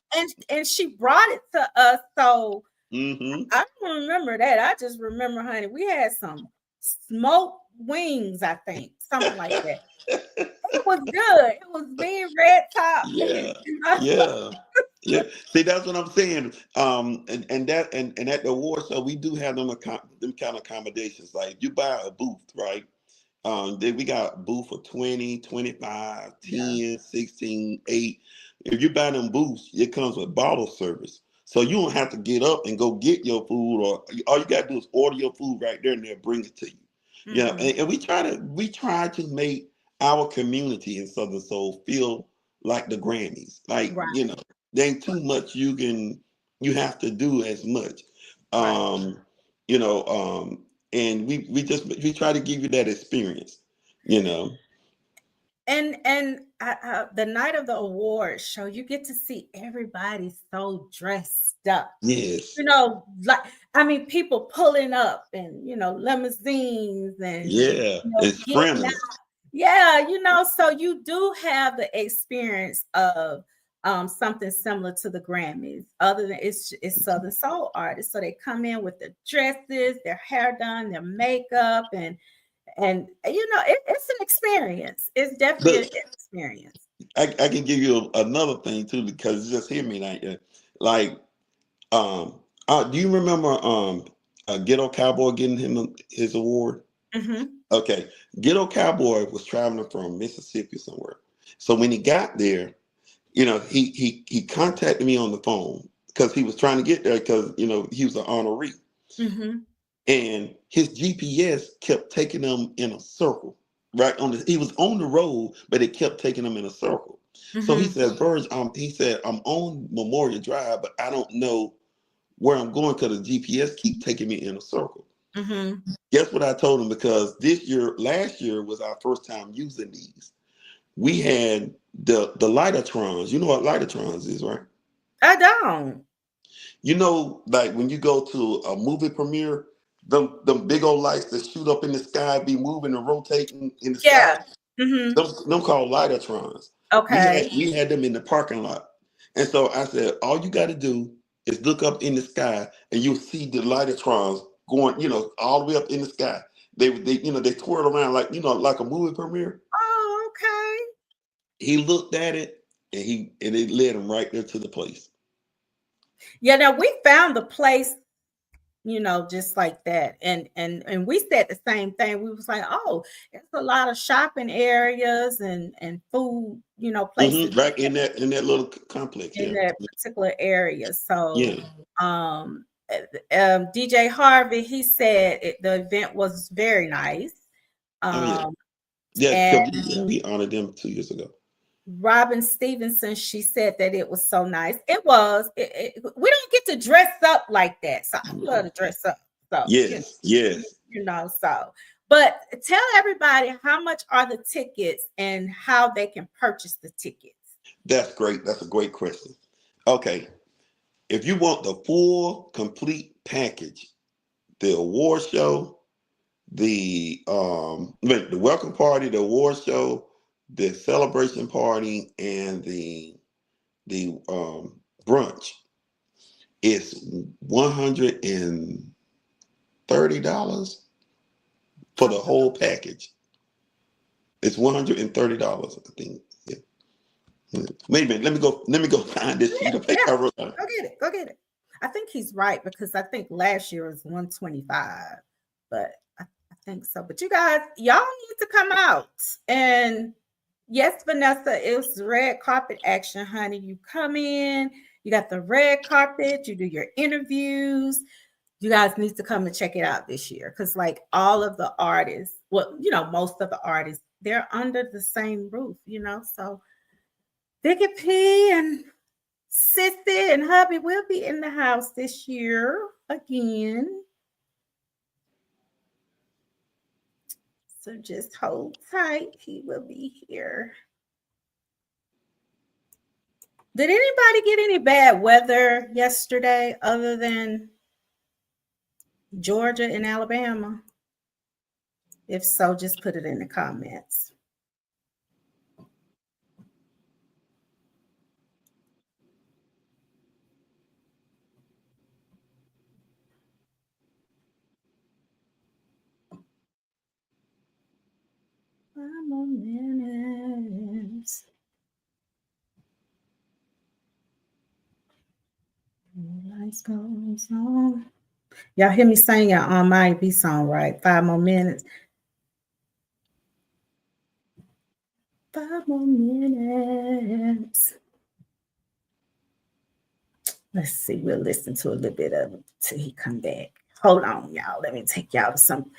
[SPEAKER 2] and she brought it to us, so
[SPEAKER 3] Mm-hmm.
[SPEAKER 2] I don't remember that. I just remember, honey, we had some smoked wings, I think, something like that. It was good. It was being red top,
[SPEAKER 3] Yeah,
[SPEAKER 2] you know?
[SPEAKER 3] yeah, yeah. See, that's what I'm saying. And at the award show, we do have them kind of accommodations. Like you buy a booth, right? Then we got booth for 20, 25,
[SPEAKER 2] Yeah,
[SPEAKER 3] 10, 16, 8. If you buy them booths, it comes with bottle service. So you don't have to get up and go get your food, or all you gotta do is order your food right there and they'll bring it to you. Yeah,
[SPEAKER 2] mm-hmm.
[SPEAKER 3] and we try to make our community in Southern Soul feel like the Grammys. Like,
[SPEAKER 2] Right,
[SPEAKER 3] there ain't too much you have to do as much.
[SPEAKER 2] right.
[SPEAKER 3] Um, you know, and we try to give you that experience, you know.
[SPEAKER 2] And the night of the awards show, you get to see everybody so dressed up.
[SPEAKER 3] Yes.
[SPEAKER 2] Like I mean, people pulling up and limousines and
[SPEAKER 3] Yeah. It's
[SPEAKER 2] getting
[SPEAKER 3] friendly.
[SPEAKER 2] yeah, so you do have the experience of something similar to the Grammys, other than it's Southern Soul artists. So they come in with the dresses, their hair done, their makeup, and it's an experience. It's definitely
[SPEAKER 3] Look,
[SPEAKER 2] an experience.
[SPEAKER 3] I can give you another thing too, because just hear me like do you remember Ghetto Cowboy getting him his award?
[SPEAKER 2] Hmm.
[SPEAKER 3] Okay. Ghetto Cowboy was traveling from Mississippi somewhere. So when he got there, he contacted me on the phone because he was trying to get there because he was an honoree,
[SPEAKER 2] Hmm.
[SPEAKER 3] and his GPS kept taking him in a circle. Right he was on the road, but it kept taking him in a circle. So he
[SPEAKER 2] Hmm.
[SPEAKER 3] said, "Verge, he said I'm on Memorial Drive, but I don't know where I'm going because the GPS keep taking me in a circle."
[SPEAKER 2] Hmm.
[SPEAKER 3] Guess what I told him? Because last year was our first time using these. We had the lightotrons. You know what lightotrons is, right?
[SPEAKER 2] I don't.
[SPEAKER 3] Like when you go to a movie premiere, them big old lights that shoot up in the sky, be moving and rotating in the sky.
[SPEAKER 2] Yeah. Hmm.
[SPEAKER 3] Them called lightotrons. We had
[SPEAKER 2] Okay.
[SPEAKER 3] we had them in the parking lot, and so I said, all you got to do is look up in the sky, and you'll see the lightotrons going, all the way up in the sky. They twirl around like a movie premiere.
[SPEAKER 2] Oh, okay.
[SPEAKER 3] He looked at it, and it led him right there to the place.
[SPEAKER 2] Yeah, now we found the place, just like that. And we said the same thing. We was like, oh, it's a lot of shopping areas and food, places
[SPEAKER 3] Right in that little complex.
[SPEAKER 2] in
[SPEAKER 3] Yeah,
[SPEAKER 2] that particular area. So
[SPEAKER 3] yeah.
[SPEAKER 2] um DJ Harvey, he said the event was very nice.
[SPEAKER 3] Oh yeah,
[SPEAKER 2] Um
[SPEAKER 3] yeah.
[SPEAKER 2] and
[SPEAKER 3] Because we honored them 2 years ago.
[SPEAKER 2] Robin Stevenson, she said that it was so nice. It was. We don't get to dress up like that, so I love to dress up. So
[SPEAKER 3] Yes, yes.
[SPEAKER 2] so. But tell everybody how much are the tickets and how they can purchase the tickets.
[SPEAKER 3] That's great. That's a great question. Okay, if you want the full, complete package, the award show, the welcome party, the award show, the celebration party, and the brunch, it's $130 for the
[SPEAKER 2] Okay.
[SPEAKER 3] whole package. It's $130, I think. Yeah. Wait a minute. Let me go find this sheet
[SPEAKER 2] Yeah,
[SPEAKER 3] of paper
[SPEAKER 2] yeah.
[SPEAKER 3] I wrote down.
[SPEAKER 2] Go get it. Go get it. I think he's right because I think last year was 125, but I think so. But y'all need to come out. And yes, Vanessa, it's red carpet action, honey. You come in, you got the red carpet, you do your interviews. You guys need to come and check it out this year because, like, all of the artists, well, most of the artists, they're under the same roof, So Vicky P and Sissy and hubby will be in the house this year again. So just hold tight. He will be here. Did anybody get any bad weather yesterday other than Georgia and Alabama? If so, just put it in the comments. Five more minutes. Lights goes on. Y'all hear me sing your on my be song, right? 5 more minutes. 5 more minutes. Let's see. We'll listen to a little bit of it till he come back. Hold on, y'all. Let me take y'all to some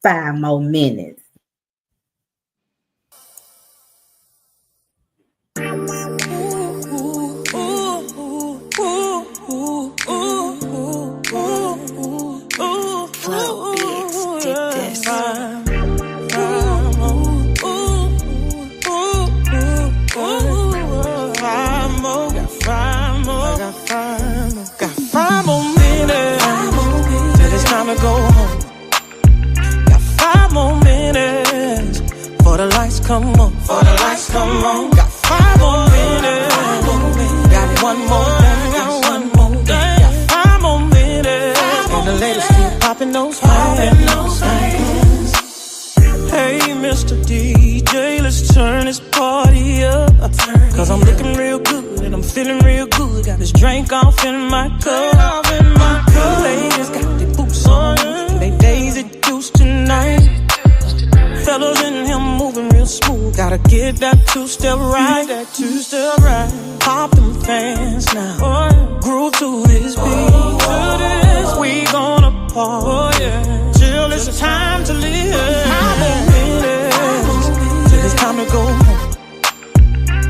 [SPEAKER 2] 5 more minutes.
[SPEAKER 1] Go home. Got 5 more minutes for the lights come on. For the lights come on. Got 5 more minutes. Got one more thing. Got one more thing. Got 5 more minutes. And the ladies keep popping those fans. Hey, Mr. DJ, let's turn this party up. Cause I'm looking real good and I'm feeling real good. Got this drink off in my cup. Ladies got their boots on. They Daisy Deuce tonight. Fellas in here moving real smooth. Gotta get that two-step right. That two-step right. Pop them fans now. Groove to this beat. We gonna party till it's time to live. 5 more minutes till it's time to go home.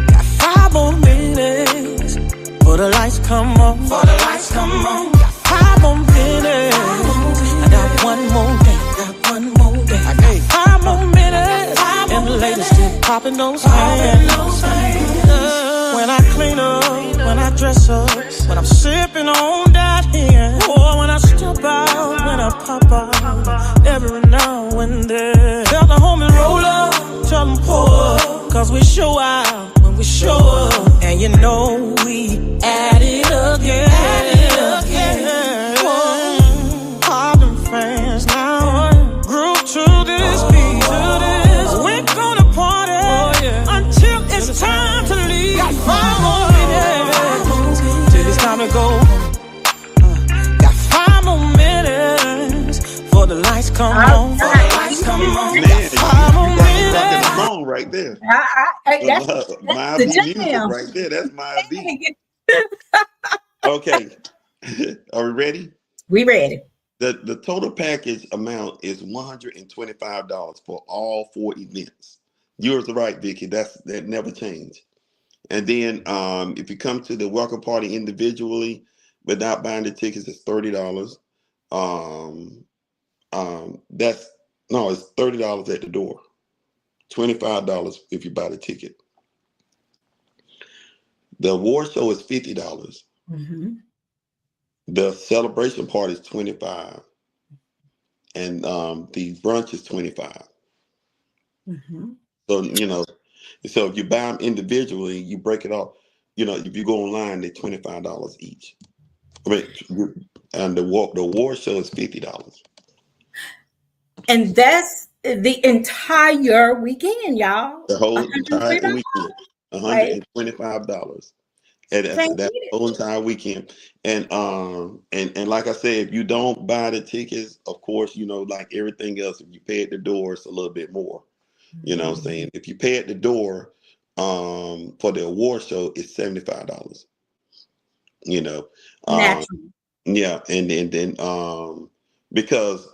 [SPEAKER 1] Got 5 more minutes for the lights come on. For the lights come on. Got 5 more minutes. I got one more day. Got one more day. I got 5 more minutes. And the ladies still popping those fans. When I clean up, when I dress up, when I'm sipping on that here, or when I step out, when I pop out, every now and then. Tell the homie roll up, tell them pour up, cause we show out when we show up. And you know we at it again. Pop them fans now, groove to this beat. We're gonna party until it's time to leave. Got 5 more minutes till it's time to go home. Got 5 more minutes for the lights come on. For the lights come on.
[SPEAKER 3] Man,
[SPEAKER 1] 5 more minutes.
[SPEAKER 3] Song right there.
[SPEAKER 2] That's
[SPEAKER 3] My
[SPEAKER 2] the
[SPEAKER 3] music
[SPEAKER 2] jam.
[SPEAKER 3] right there. That's my beat. Okay. Are we ready?
[SPEAKER 2] We ready.
[SPEAKER 3] The total package amount is $125 for all 4 events. Yours are right, Vicky. That never changed. And then if you come to the welcome party individually without buying the tickets, it's $30. It's $30 at the door. $25 if you buy the ticket. The award show is $50.
[SPEAKER 2] Mm-hmm.
[SPEAKER 3] The celebration part is $25, and the brunch is $25.
[SPEAKER 2] Mm-hmm.
[SPEAKER 3] So so if you buy them individually, you break it off. If you go online, they're $25 each. And the award show is $50.
[SPEAKER 2] And that's the entire weekend, y'all.
[SPEAKER 3] The whole entire
[SPEAKER 2] $103.
[SPEAKER 3] weekend, $125. And that's the whole entire weekend. And like I said, if you don't buy the tickets, of course, like everything else, if you pay at the door, it's a little bit more. You know what I'm saying? If you pay at the door for the award show, it's $75.
[SPEAKER 2] Naturally.
[SPEAKER 3] Yeah, and then because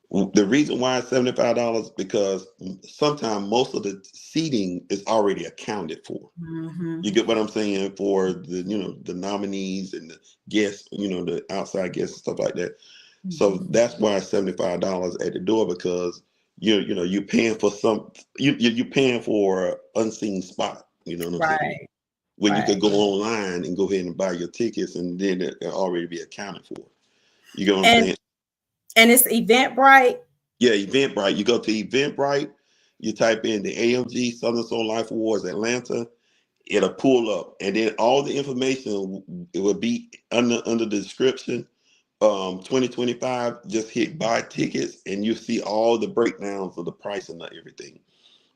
[SPEAKER 3] the reason why it's $75 because sometimes most of the seating is already accounted for.
[SPEAKER 2] Mm-hmm.
[SPEAKER 3] You get what I'm saying? For the the nominees and the guests, the outside guests and stuff like that. Mm-hmm. So that's why it's $75 at the door because you're paying for you're paying for an unseen spot. You know what I'm saying?
[SPEAKER 2] Right.
[SPEAKER 3] When you
[SPEAKER 2] Right.
[SPEAKER 3] could go online and go ahead and buy your tickets, and then it'll already be accounted for. You get what I'm
[SPEAKER 2] And
[SPEAKER 3] saying?
[SPEAKER 2] it's Eventbrite.
[SPEAKER 3] Yeah, Eventbrite. You go to Eventbrite, you type in the AMG Southern Soul Life Awards Atlanta, it'll pull up, and then all the information it will be under the description. 2025, just hit buy tickets, and you see all the breakdowns of the pricing of everything.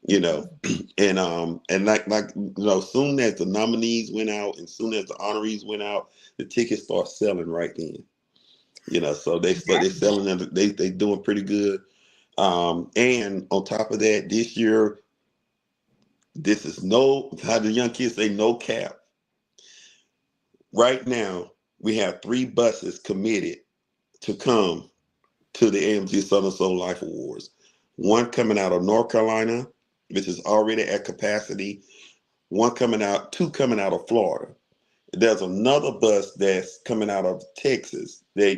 [SPEAKER 3] You know, and soon as the nominees went out, and soon as the honorees went out, the tickets start selling right then. So they're selling them. They doing pretty good. And on top of that, this year, this is how the young kids say, no cap. Right now, we have 3 buses committed to come to the AMG Southern Soul Life Awards. One coming out of North Carolina, which is already at capacity. Two coming out of Florida. There's another bus that's coming out of Texas. They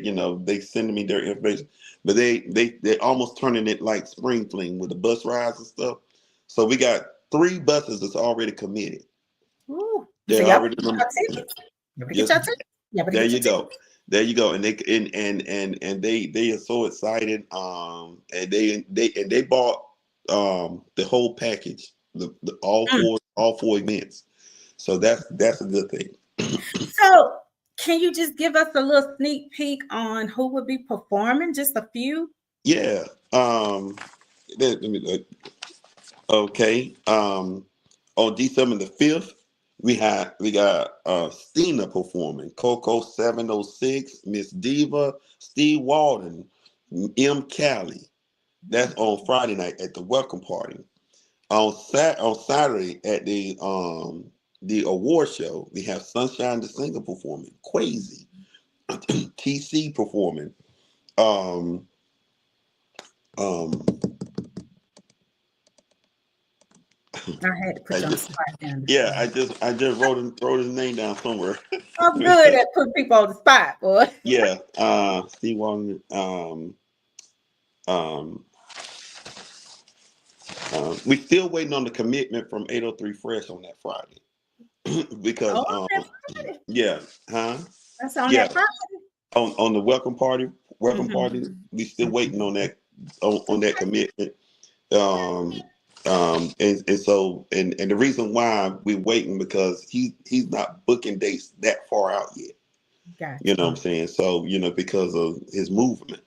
[SPEAKER 3] sending me their information, but they almost turning it like spring fling with the bus rides and stuff. So we got 3 buses that's already committed.
[SPEAKER 2] Ooh. So
[SPEAKER 3] They're
[SPEAKER 2] y'all
[SPEAKER 3] already
[SPEAKER 2] get your tickets. You better get
[SPEAKER 3] just
[SPEAKER 2] your tickets. You better
[SPEAKER 3] there
[SPEAKER 2] get
[SPEAKER 3] you
[SPEAKER 2] your
[SPEAKER 3] go.
[SPEAKER 2] tickets.
[SPEAKER 3] There you go. And they are so excited. And they bought the whole package, the
[SPEAKER 2] Mm.
[SPEAKER 3] all four events. So that's a good thing.
[SPEAKER 2] So can you just give us a little sneak peek on who would be performing? Just a few.
[SPEAKER 3] Yeah. Let me look. Okay. On December the 5th, we got Stina performing, Coco 706, Miss Diva, Steve Walden, M. Callie. That's on Friday night at the welcome party. On Saturday at the award show, we have Sunshine the Singer performing, Quasi, TC performing. Um, um,
[SPEAKER 2] I had to
[SPEAKER 3] I
[SPEAKER 2] put you on the
[SPEAKER 3] just
[SPEAKER 2] spot down.
[SPEAKER 3] yeah, I just wrote his name down somewhere.
[SPEAKER 2] I'm good at putting people on the spot, boy.
[SPEAKER 3] Yeah, Steve Walden. Um, we still waiting on the commitment from 803 Fresh on that Friday because
[SPEAKER 2] Oh, that's Friday.
[SPEAKER 3] yeah, huh?
[SPEAKER 2] That's on
[SPEAKER 3] Yeah,
[SPEAKER 2] that Friday.
[SPEAKER 3] on the welcome party,
[SPEAKER 2] Mm-hmm.
[SPEAKER 3] we still waiting
[SPEAKER 2] Mm-hmm.
[SPEAKER 3] on that on that commitment. Um, and so and the reason why we're waiting because he's not booking dates that far out yet. You know what
[SPEAKER 2] Gotcha.
[SPEAKER 3] I'm saying? So because of his movement.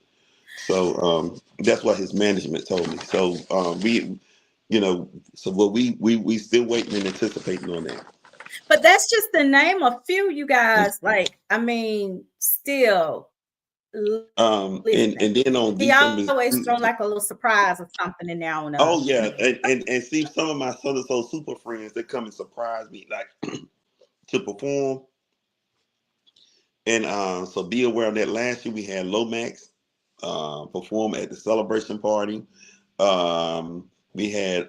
[SPEAKER 3] So that's what his management told me. So so what we still waiting and anticipating on that.
[SPEAKER 2] But that's just the name of few, you guys. Like, I mean, still
[SPEAKER 3] And
[SPEAKER 2] listen.
[SPEAKER 3] then on
[SPEAKER 2] He
[SPEAKER 3] December,
[SPEAKER 2] always throw like a little surprise or something in there on
[SPEAKER 3] oh
[SPEAKER 2] us.
[SPEAKER 3] yeah, and see some of my Southern Soul super friends, they come and surprise me like to perform. And so be aware of that. Last year we had Lomax perform at the celebration party. We had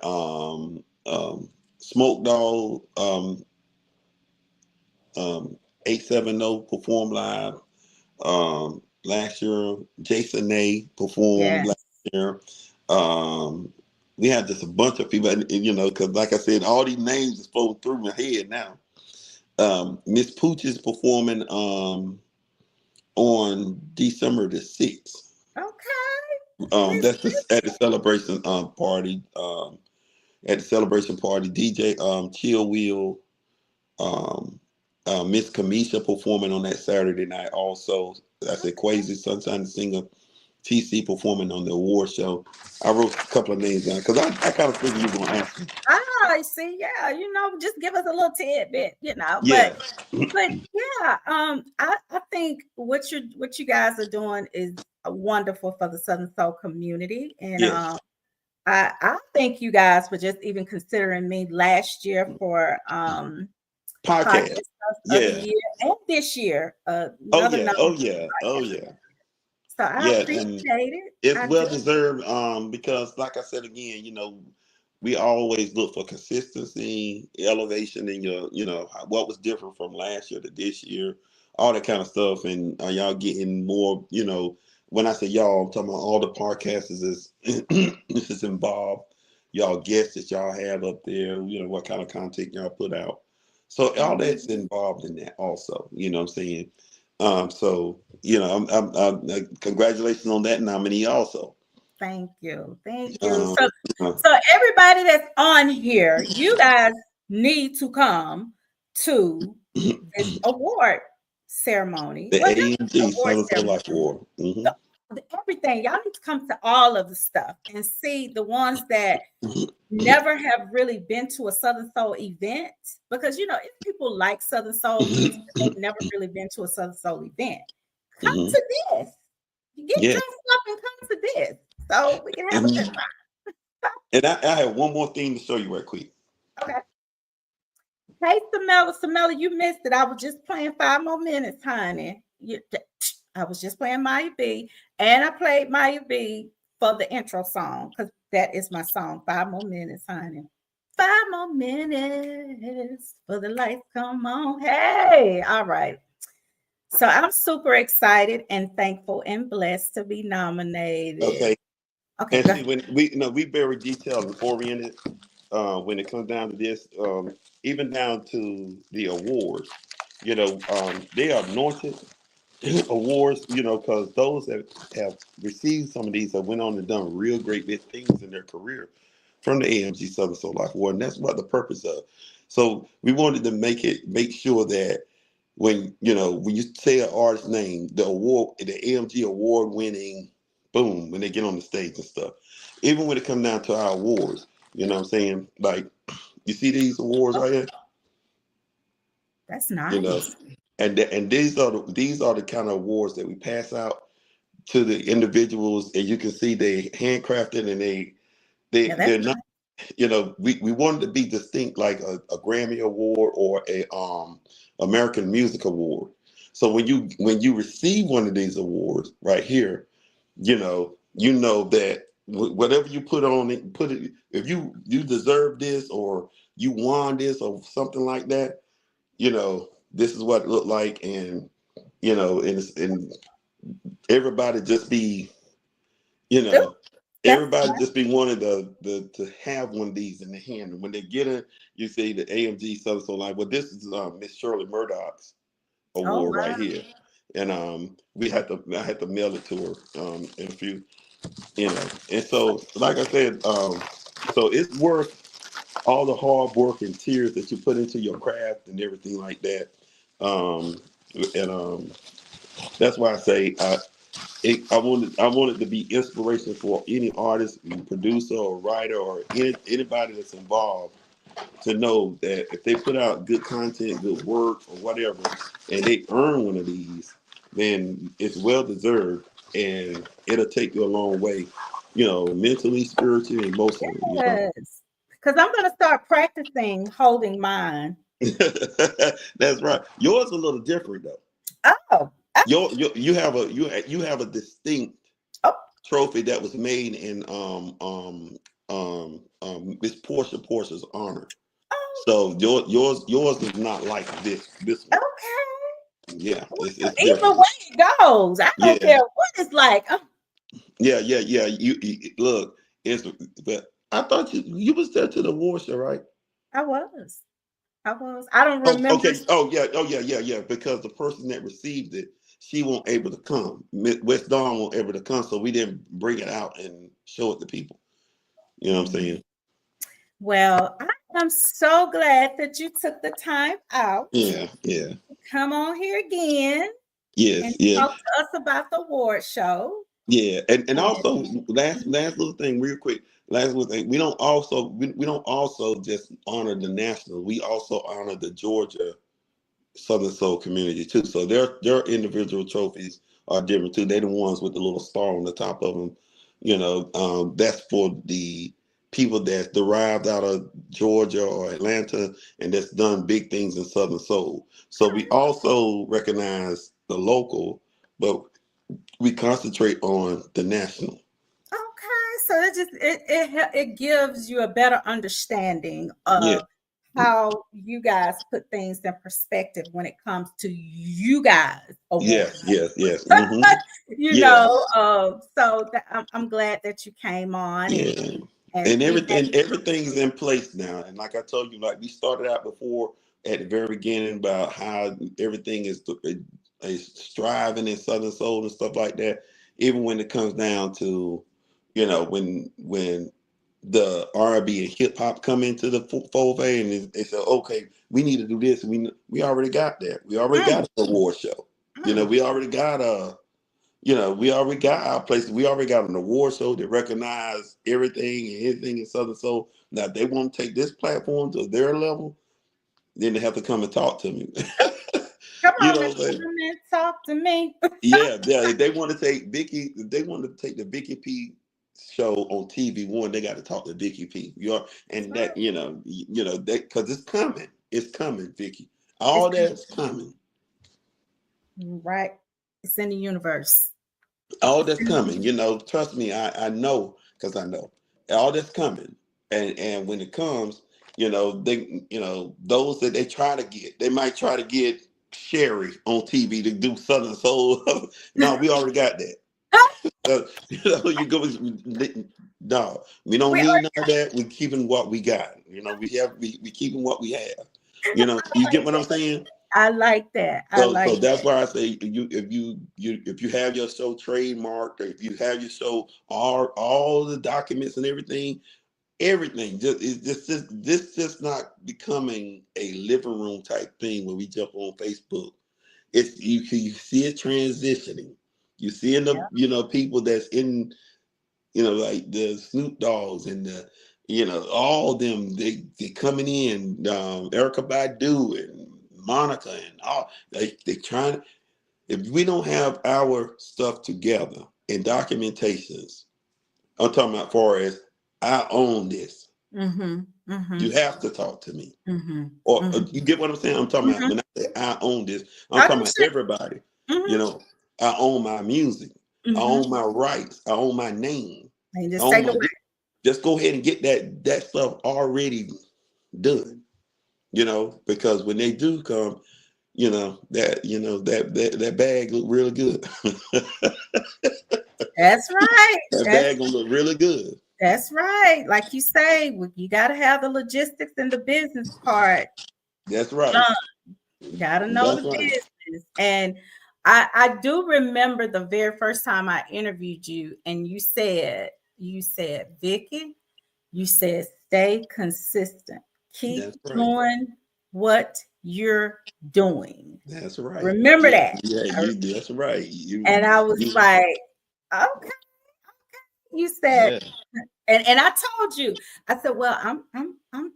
[SPEAKER 3] Smoke Dog 870 perform live last year. Jason Nay performed
[SPEAKER 2] Yes.
[SPEAKER 3] last year. Um, we had just a bunch of people, and because like I said, all these names is flowing through my head now. Miss Pooch is performing on December the 6th.
[SPEAKER 2] Okay.
[SPEAKER 3] That's just at the celebration party. At the celebration party, DJ Chill Wheel, um, Miss Kamisha performing on that Saturday night. Also, I said Quasi Sunshine the Singer, TC performing on the award show. I wrote a couple of names down because I kind of figured you were going to ask me.
[SPEAKER 2] I see. Yeah, just give us a little tidbit,
[SPEAKER 3] Yeah.
[SPEAKER 2] But yeah, I think what you guys are doing is wonderful for the Southern Soul community, and
[SPEAKER 3] Yes.
[SPEAKER 2] I thank you guys for just even considering me last year for podcast
[SPEAKER 3] Podcast.
[SPEAKER 2] of the
[SPEAKER 3] Yeah.
[SPEAKER 2] year and this year
[SPEAKER 3] Oh
[SPEAKER 2] another
[SPEAKER 3] yeah.
[SPEAKER 2] number.
[SPEAKER 3] Oh yeah. Oh yeah.
[SPEAKER 2] So I
[SPEAKER 3] Yeah.
[SPEAKER 2] appreciate
[SPEAKER 3] And
[SPEAKER 2] it.
[SPEAKER 3] it's
[SPEAKER 2] I do.
[SPEAKER 3] well deserved because like I said again, we always look for consistency, elevation in your, what was different from last year to this year, all that kind of stuff. And are y'all getting more, when I say y'all, I'm talking about all the podcasters is this is involved. Y'all guests that y'all have up there, what kind of content y'all put out. So all that's involved in that also, what I'm saying? So, congratulations on that nominee also.
[SPEAKER 2] Thank you. Thank you.
[SPEAKER 3] Um,
[SPEAKER 2] So everybody that's on here, you guys need to come to this award ceremony.
[SPEAKER 3] the
[SPEAKER 2] Well, not
[SPEAKER 3] AMG
[SPEAKER 2] award
[SPEAKER 3] Southern Soul
[SPEAKER 2] ceremony.
[SPEAKER 3] Life Award.
[SPEAKER 2] So everything. Y'all need to come to all of the stuff and see the ones that never have really been to a Southern Soul event, because if people like Southern Soul music, they've never really been to a Southern Soul event. Come to this. Get
[SPEAKER 3] Yeah.
[SPEAKER 2] dressed up and come to this, so we can have a good time.
[SPEAKER 3] And I have one more thing to show you right quick.
[SPEAKER 2] Okay. Hey, Samela, you missed it. I was just playing 5 more minutes, honey. I was just playing Maya B, and I played Maya B for the intro song, because that is my song. 5 more minutes, honey. 5 more minutes for the lights come on. Hey, all right. So I'm super excited and thankful and blessed to be nominated.
[SPEAKER 3] Okay.
[SPEAKER 2] Okay.
[SPEAKER 3] And see, when we very detailed and oriented when it comes down to this, even down to the awards, they are anointed awards, because those that have received some of these have went on and done real great big things in their career from the AMG Southern Soul Life Award, and that's what the purpose of. So we wanted to make sure that when you say an artist's name, the AMG award winning, boom, when they get on the stage and stuff. Even when it comes down to our awards, you know what I'm saying? Like, you see these awards right here?
[SPEAKER 2] That's nice.
[SPEAKER 3] And these are the kind of awards that we pass out to the individuals, and you can see they handcrafted, and they're not, we wanted to be distinct, like a Grammy award or a American Music Award. So when you receive one of these awards right here, you know that whatever you put on it, if you deserve this, or you won this, or something like that, this is what it looked like. And and everybody just be everybody just be wanting to have one of these in the hand. And when they get it, you see the AMG Southern Soul Life. Well, this is Miss Shirley Murdoch's award right here. And I had to mail it to her in a few, and so, like I said, so it's worth all the hard work and tears that you put into your craft and everything like that. And that's why I say I wanted to be inspiration for any artist, producer, or writer, or anybody that's involved, to know that if they put out good content, good work, or whatever, and they earn one of these, then it's well deserved, and it'll take you a long way, mentally, spiritually, emotionally.
[SPEAKER 2] Yes, because I'm going to start practicing holding mine.
[SPEAKER 3] That's right. Yours is a little different though.
[SPEAKER 2] Oh.
[SPEAKER 3] You have a distinct trophy that was made in Miss Portia's honor. So yours is not like this one.
[SPEAKER 2] Okay.
[SPEAKER 3] Yeah, it's
[SPEAKER 2] Either
[SPEAKER 3] different.
[SPEAKER 2] way it goes, I don't care what it's like.
[SPEAKER 3] Yeah. You look, but I thought you was there to the award show, right?
[SPEAKER 2] I was. I don't remember.
[SPEAKER 3] Okay. Oh yeah. Because the person that received it, she won't able to come. West Dawn won't able to come, so we didn't bring it out and show it to people. You know what I'm saying?
[SPEAKER 2] Well, I am so glad that you took the time out.
[SPEAKER 3] Yeah.
[SPEAKER 2] Come on here again.
[SPEAKER 3] Yes.
[SPEAKER 2] And talk to us about the award show.
[SPEAKER 3] Yeah, and also last little thing, real quick. Last little thing, we don't also just honor the national. We also honor the Georgia Southern Soul community too. So their individual trophies are different too. They're the ones with the little star on the top of them. That's for the people that's derived out of Georgia or Atlanta and that's done big things in Southern Soul. So we also recognize the local, but we concentrate on the national.
[SPEAKER 2] Okay, so it gives you a better understanding of how you guys put things in perspective when it comes to you guys awards.
[SPEAKER 3] Yes. Mm-hmm.
[SPEAKER 2] You
[SPEAKER 3] Yeah,
[SPEAKER 2] know, so I'm glad that you came on
[SPEAKER 3] yeah.
[SPEAKER 2] and
[SPEAKER 3] And
[SPEAKER 2] we
[SPEAKER 3] everything's in place now. And like I told you, like we started out before at the very beginning about how everything is striving in Southern Soul and stuff like that. Even when it comes down to, when the R&B and hip hop come into the fold, and they say, okay, we need to do this. We already got that. We already
[SPEAKER 2] mm,
[SPEAKER 3] got an award show.
[SPEAKER 2] mm,
[SPEAKER 3] We already got we already got our place. We already got an award show that recognize everything and anything in Southern Soul. Now, if they want to take this platform to their level, then they have to come and talk to me.
[SPEAKER 2] come
[SPEAKER 3] You
[SPEAKER 2] on
[SPEAKER 3] know
[SPEAKER 2] and
[SPEAKER 3] what I'm saying?
[SPEAKER 2] come and talk to me.
[SPEAKER 3] Yeah. If they want to take if they want to take the Vicky P show on TV, one, they got to talk to Vicky P.
[SPEAKER 2] That's
[SPEAKER 3] And
[SPEAKER 2] right.
[SPEAKER 3] that, that because it's coming. It's coming, Vicky.
[SPEAKER 2] It's
[SPEAKER 3] All that's coming.
[SPEAKER 2] right. It's in the universe.
[SPEAKER 3] All
[SPEAKER 2] It's
[SPEAKER 3] that's
[SPEAKER 2] in the
[SPEAKER 3] coming. Trust me, I know because I know all that's coming. And when it comes, those that they try to get, they might try to get Sherry on TV to do Southern Soul. No, we already got that. You go. No, we don't
[SPEAKER 2] we
[SPEAKER 3] need none of that. We keeping what we got. We keeping what we have. You get what I'm saying?
[SPEAKER 2] I like that. I
[SPEAKER 3] So
[SPEAKER 2] like
[SPEAKER 3] that's
[SPEAKER 2] that.
[SPEAKER 3] why I say if you have your show trademarked, or if you have your show all the documents and everything this just not becoming a living room type thing when we jump on Facebook. It's you see it transitioning. You seeing the people that's in like the Snoop Dogs and the all them they coming in, Erica Badu and Monica and all they trying. If we don't have our stuff together in documentations, I'm talking about far as I own this.
[SPEAKER 2] Mm-hmm. Mm-hmm.
[SPEAKER 3] You have to talk to me.
[SPEAKER 2] Mm-hmm.
[SPEAKER 3] Or
[SPEAKER 2] Mm-hmm.
[SPEAKER 3] you get what I'm saying? I'm talking about
[SPEAKER 2] Mm-hmm.
[SPEAKER 3] when I say I own this, I'm
[SPEAKER 2] I
[SPEAKER 3] talking about
[SPEAKER 2] understand.
[SPEAKER 3] everybody. You
[SPEAKER 2] Mm-hmm.
[SPEAKER 3] know, I own my music. I
[SPEAKER 2] Mm-hmm.
[SPEAKER 3] own my rights. I own my name.
[SPEAKER 2] And
[SPEAKER 3] I
[SPEAKER 2] just
[SPEAKER 3] own
[SPEAKER 2] take
[SPEAKER 3] my
[SPEAKER 2] away.
[SPEAKER 3] just go ahead and get that stuff already done. Because when they do come, that bag look really good.
[SPEAKER 2] That's right.
[SPEAKER 3] That bag gonna look really good.
[SPEAKER 2] That's right. Like you say, you got to have the logistics and the business part
[SPEAKER 3] That's right.
[SPEAKER 2] done. You got to know
[SPEAKER 3] That's
[SPEAKER 2] the
[SPEAKER 3] right.
[SPEAKER 2] business. And I do remember the very first time I interviewed you, and you said, Vicky, you said, stay consistent. Keep
[SPEAKER 3] That's right.
[SPEAKER 2] doing what you're doing.
[SPEAKER 3] That's right.
[SPEAKER 2] Remember
[SPEAKER 3] Yeah,
[SPEAKER 2] that.
[SPEAKER 3] yeah, that's right.
[SPEAKER 2] And I was
[SPEAKER 3] You,
[SPEAKER 2] like, okay. You said,
[SPEAKER 3] yeah.
[SPEAKER 2] and I told you, I said, well, I'm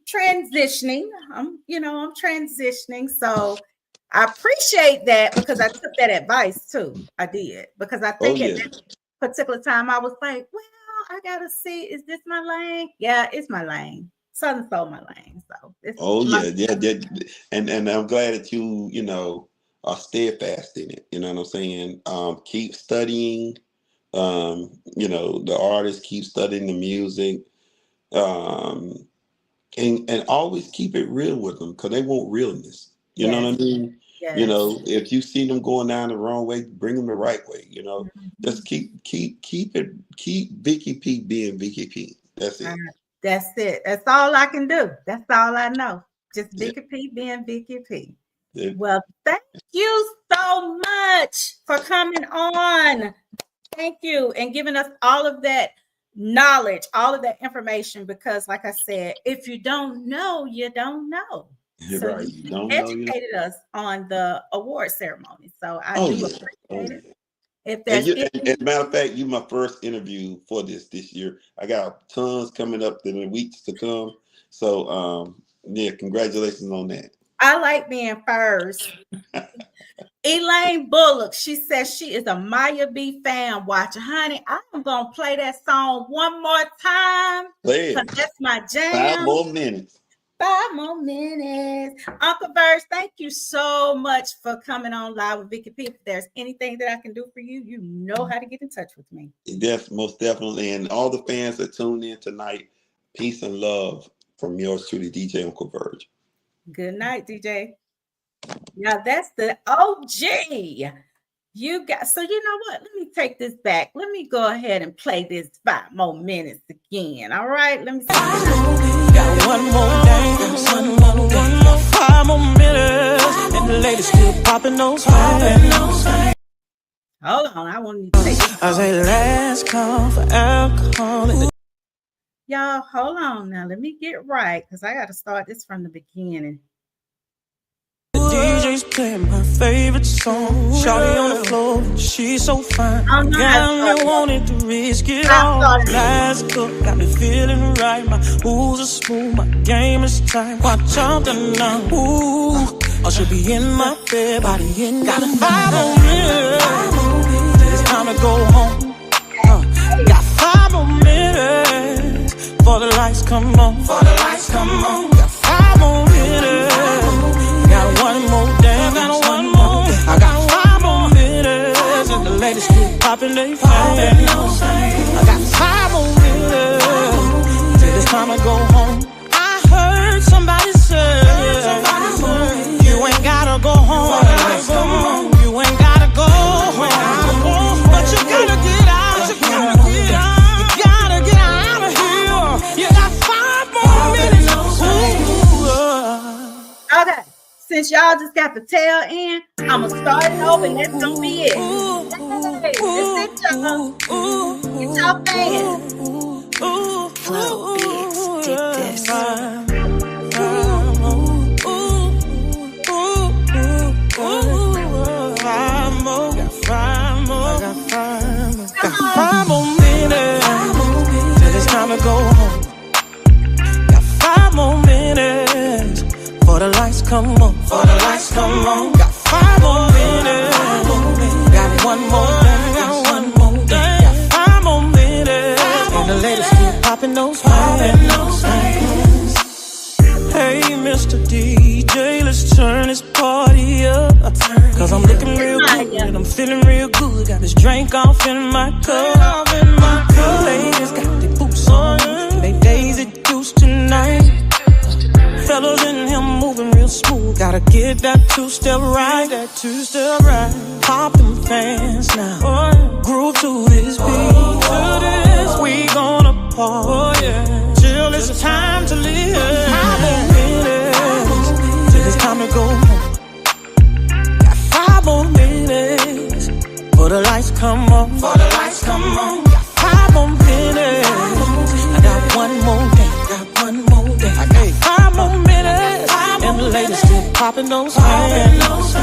[SPEAKER 2] transitioning. I'm transitioning. So I appreciate that because I took that advice too. I did because I
[SPEAKER 3] Oh
[SPEAKER 2] think at
[SPEAKER 3] yeah.
[SPEAKER 2] that particular time I was like, well, I gotta see, is this my lane? Yeah, it's my lane. Southern Soul my lane. So it's
[SPEAKER 3] Oh
[SPEAKER 2] my
[SPEAKER 3] yeah. And I'm glad that you are steadfast in it. You know what I'm saying? Keep studying. The artists keep studying the music. Um, and always keep it real with them because they want realness. You know
[SPEAKER 2] yes,
[SPEAKER 3] what I mean?
[SPEAKER 2] yes.
[SPEAKER 3] If you see them going down the wrong way, bring them the right way.
[SPEAKER 2] Mhm.
[SPEAKER 3] Just keep Vicky P being Vicky P. That's
[SPEAKER 2] Uh,
[SPEAKER 3] it.
[SPEAKER 2] That's it. That's all I can do. That's all I know. Just
[SPEAKER 3] Yeah.
[SPEAKER 2] Vicky P being Vicky P.
[SPEAKER 3] Yeah.
[SPEAKER 2] Well, thank you so much for coming on. Thank you and giving us all of that knowledge, all of that information. Because, like I said, if you don't know, you don't know.
[SPEAKER 3] You're
[SPEAKER 2] So
[SPEAKER 3] right.
[SPEAKER 2] you
[SPEAKER 3] You don't know.
[SPEAKER 2] educated us on the award ceremony. So I
[SPEAKER 3] Oh
[SPEAKER 2] do
[SPEAKER 3] yeah. Oh
[SPEAKER 2] appreciate it.
[SPEAKER 3] yeah.
[SPEAKER 2] If
[SPEAKER 3] And
[SPEAKER 2] there's
[SPEAKER 3] you, and,
[SPEAKER 2] any,
[SPEAKER 3] and matter of fact, you my first interview for this year. I got tons coming up in the weeks to come. So yeah, congratulations on that.
[SPEAKER 2] I like being first. Elaine Bullock, she says she is a Maya B fan watcher. Honey, I'm going to play that song one more time
[SPEAKER 3] Play
[SPEAKER 2] because
[SPEAKER 3] it.
[SPEAKER 2] that's my
[SPEAKER 3] 5
[SPEAKER 2] jam.
[SPEAKER 3] more minutes.
[SPEAKER 2] 5 more minutes. Uncle Verge, thank you so much for coming on Live with Vicky P. If there's anything that I can do for you, you know how to get in touch with me.
[SPEAKER 3] Yes, most definitely. And all the fans that tuned in tonight, peace and love from yours truly, DJ Uncle Verge.
[SPEAKER 2] Good night, DJ. Now that's the OG. You got, so you know what? Let me take this back. Let me go ahead and play this 5 more minutes again. All right, let me see.
[SPEAKER 1] Got one more dance, one more 5 more minutes, and the ladies still popping those fans.
[SPEAKER 2] Hold on, I want to take this.
[SPEAKER 1] I say last call for alcohol.
[SPEAKER 2] Y'all, hold on now. Let me get right, because I got to start this from the beginning.
[SPEAKER 1] The DJ's playing my favorite song. Shawty on the floor, she's so fine. Got me wanting to risk it all. Last cup got me feeling right. My moves are smooth, my game is tight. Watch out now, ooh, I should be in my bed, body in. Got 5 more minutes. It's time to go home. Got 5 more minutes for the lights come on. For the lights come on. Got 5 more minutes. Got one more dance. I got 5 more minutes, and the ladies keep popping they fans. I got 5 more minutes till it's time to go home. I heard somebody say, you ain't gotta go home. You ain't gotta go home, but you gotta get out. You gotta get out. You gotta get out of here. You got 5 more minutes.
[SPEAKER 2] Okay. Since y'all just got the tail end, I'ma start it over and that's gonna be it. Hey, this is y'all. Get y'all fans. Club Beats did this.
[SPEAKER 1] 5 more minutes till it's time to go home. Got 5 more minutes for the lights come on. For the lights come on. Got 5 more minutes. Got one more dance. Got 5 more minutes. And the ladies keep popping those fans. Hey, Mr. DJ, let's turn this party up. Cause I'm looking real good and I'm feeling real good. Got this drink off in my cup. Ladies got their boots on. They Daisy Deuce tonight. Fellas in here moving real smooth. Gotta get that 2-step right. That 2-step right. Pop them fans now. Groove to this beat. We gonna party till it's time to live. 5 more minutes till it's time to go home. Got 5 more minutes for the lights come on. For the lights come on. Got 5 more minutes. I got one more day. Got one more day. I got 5 more minutes. And the ladies still popping those fans.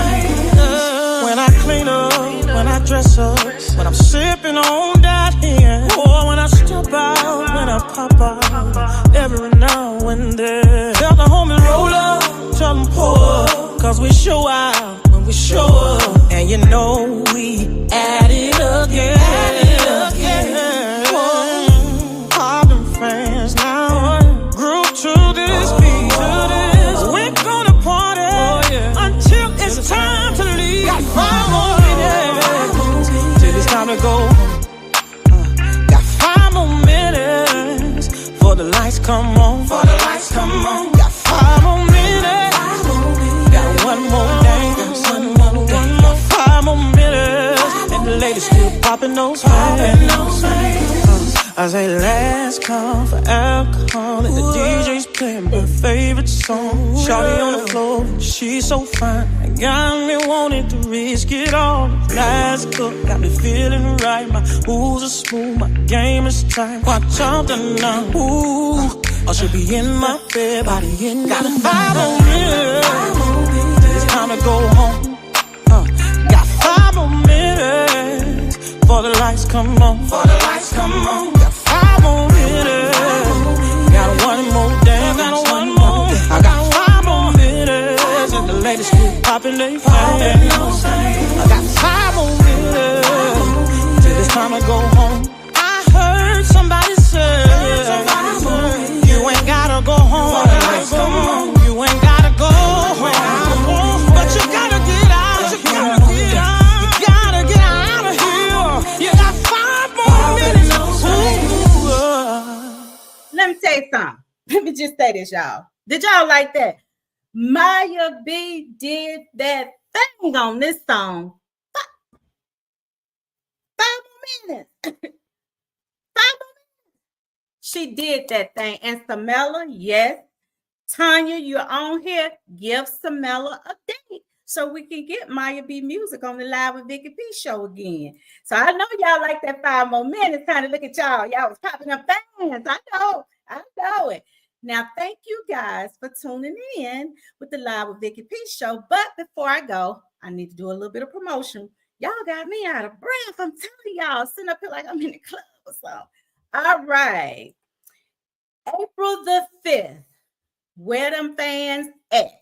[SPEAKER 1] When I clean up, when I dress up, when I'm sipping on that hand, or when I step out, when I pop out, every now and then. Tell the homies roll up, tell them pour up, cause we show out when we show up. And you know we at it again. Pop them fans now, groove to this beat. We're gonna party until it's time to leave. Got 5 more minutes till it's time to go home. Got 5 more minutes for the lights come on. For the lights come on. Got 5 more minutes. Got one more dance. 5 more minutes, and the ladies still popping those fans. I say last call for alcohol, and the DJ's playing my favorite song. Shawty on the floor, she's so fine. Got me wanting to risk it all. Last cup got me feeling right. My moves are smooth, my game is tight. Watch out now, ooh, I should be in my bed, body in. Got 5 more minutes. It's time to go home. Got 5 more minutes for the lights come on. For the lights come on. Got 5 more minutes. Got one more dance. I got 5 more minutes, and the ladies keep popping they fans. I got 5 more minutes till it's time to go home. I heard somebody say, you ain't gotta go home. You ain't gotta go home, but you gotta get out. You gotta get out. You gotta get out of here. You got 5 more minutes.
[SPEAKER 2] Let me tell you something. Let me just say this, y'all. Did y'all like that? Maya B did that thing on this song. 5 more minutes. 5 more minutes. She did that thing. And Samela, yes. Tanya, you're on here. Give Samela a date so we can get Maya B Music on the Live with Vicky P show again. So I know y'all like that 5 more minutes. Kind of look at y'all. Y'all was popping up fans. I know it. Now, thank you guys for tuning in with the Live with Vicky P show. But before I go, I need to do a little bit of promotion. Y'all got me out of breath. I'm telling y'all, sitting up here like I'm in the club or something. All right. April the 5th. Where them fans at?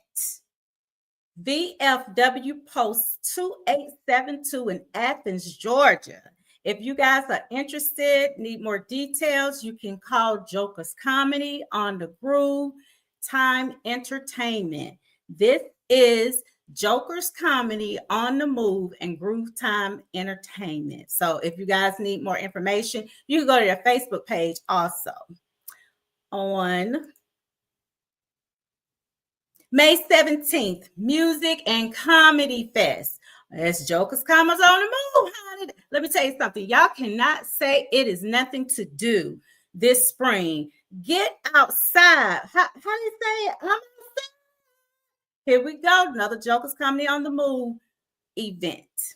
[SPEAKER 2] VFW Post 2872 in Athens, Georgia. If you guys are interested, need more details, you can call Joker's Comedy on the Groove Time Entertainment. This is Joker's Comedy on the Move and Groove Time Entertainment. So if you guys need more information, you can go to their Facebook page also. On May 17th, Music and Comedy Fest. That's Joker's Comedy on the Move, honey. Let me tell you something. Y'all cannot say it is nothing to do this spring. Get outside. How do you say it? I'm outside. Here we go. Another Joker's Comedy on the Move event.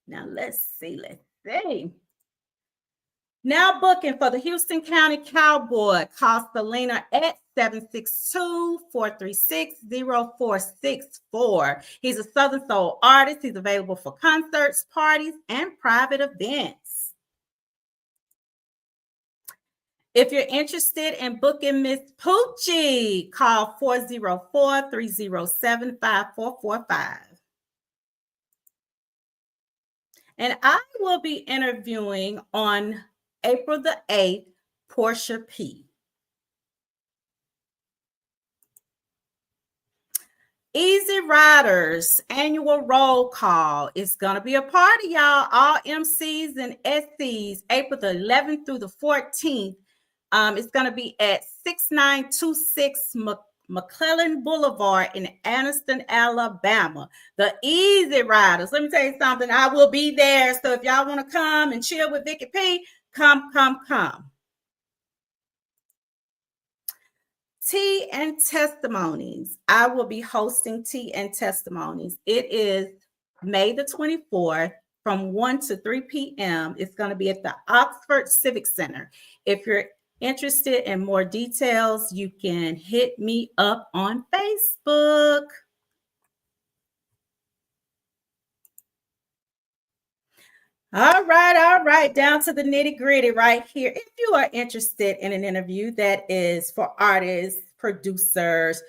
[SPEAKER 2] Now, let's see. Now booking for the Houston County Cowboy. Call Selena at 762-436-0464. He's a Southern Soul artist. He's available for concerts, parties, and private events. If you're interested in booking Miss Poochie, call 404-307-5445. And I will be interviewing on April the 8th, Portia P. Easy Riders annual roll call. It's going to be a party, y'all. All MCs and SCs, April the 11th through the 14th. It's going to be at 6926 McClellan Boulevard in Anniston, Alabama. The Easy Riders. Let me tell you something. I will be there. So if y'all want to come and chill with Vicky P, come. Tea and Testimonies. I will be hosting Tea and Testimonies. It is May the 24th from 1 to 3 p.m. It's going to be at the Oxford Civic Center. If you're interested in more details, you can hit me up on Facebook. All right. Down to the nitty gritty right here. If you are interested in an interview that is for artists, producers,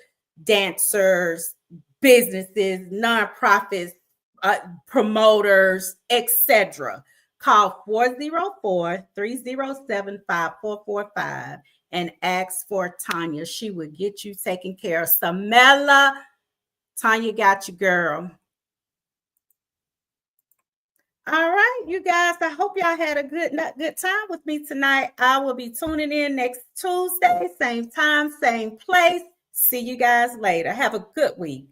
[SPEAKER 2] dancers, businesses, nonprofits, promoters, etc., call 404-307-5445 and ask for Tanya. She will get you taken care of. Samela, Tanya got you, girl. All right, you guys, I hope y'all had a good time with me tonight. I will be tuning in next Tuesday, same time, same place. See you guys later. Have a good week.